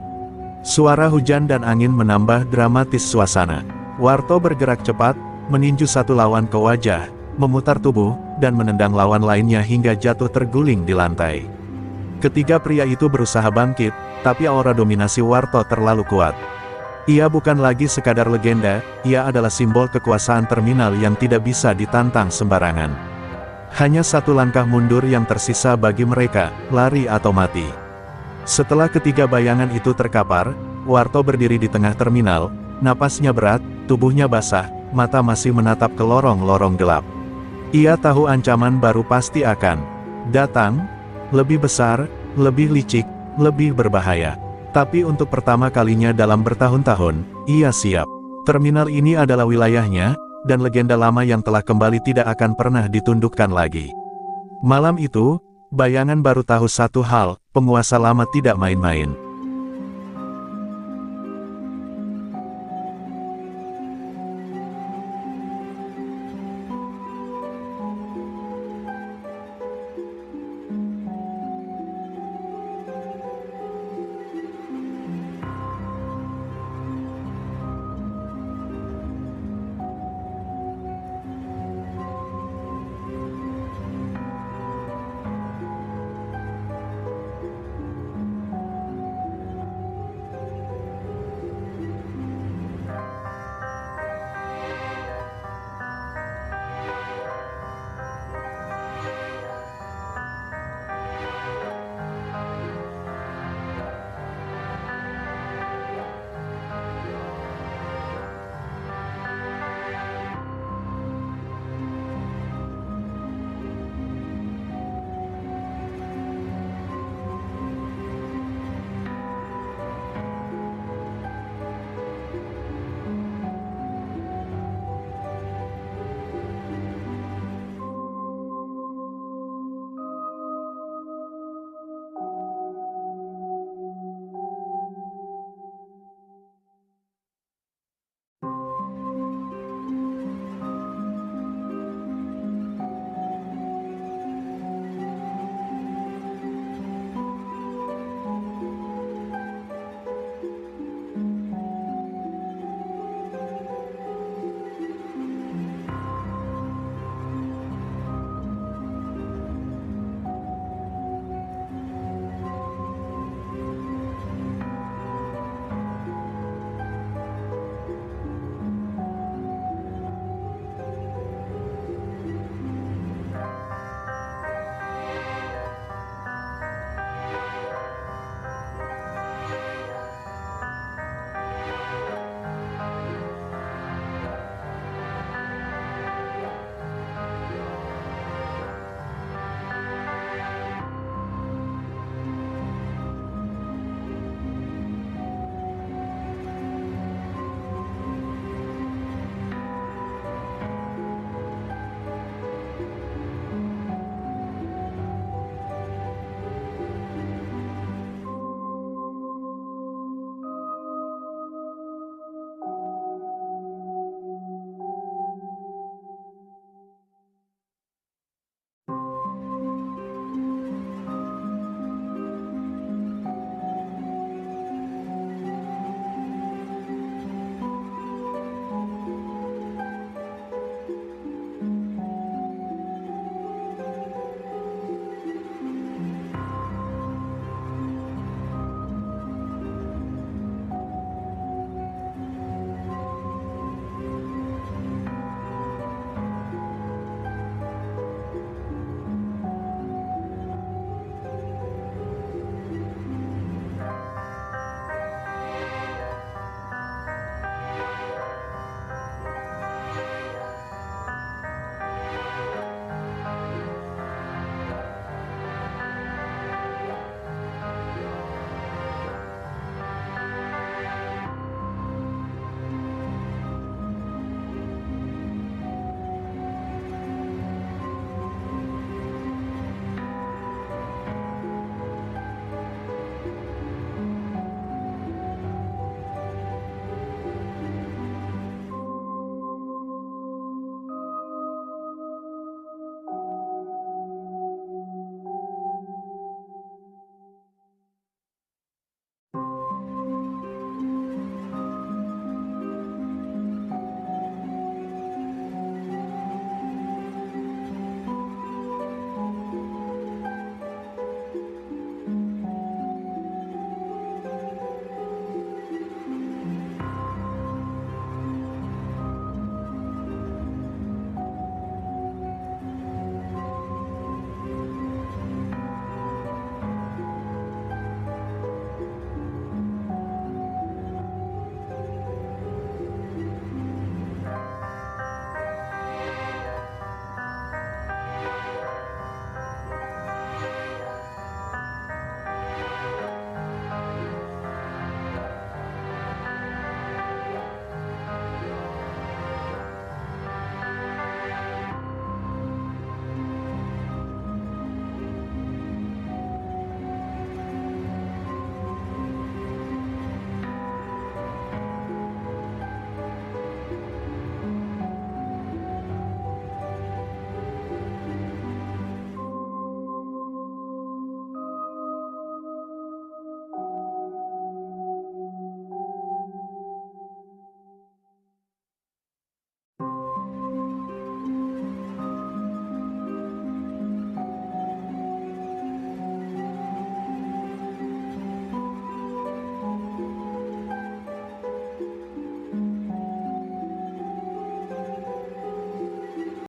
Suara hujan dan angin menambah dramatis suasana. Warto bergerak cepat, meninju satu lawan ke wajah, memutar tubuh, dan menendang lawan lainnya hingga jatuh terguling di lantai. Ketiga pria itu berusaha bangkit, tapi aura dominasi Warto terlalu kuat. Ia bukan lagi sekadar legenda, ia adalah simbol kekuasaan terminal yang tidak bisa ditantang sembarangan. Hanya satu langkah mundur yang tersisa bagi mereka, lari atau mati. Setelah ketiga bayangan itu terkapar, Warto berdiri di tengah terminal, napasnya berat, tubuhnya basah, mata masih menatap ke lorong-lorong gelap. Ia tahu ancaman baru pasti akan datang, lebih besar, lebih licik, lebih berbahaya. Tapi untuk pertama kalinya dalam bertahun-tahun, ia siap. Terminal ini adalah wilayahnya, dan legenda lama yang telah kembali tidak akan pernah ditundukkan lagi. Malam itu, bayangan baru tahu satu hal, penguasa lama tidak main-main.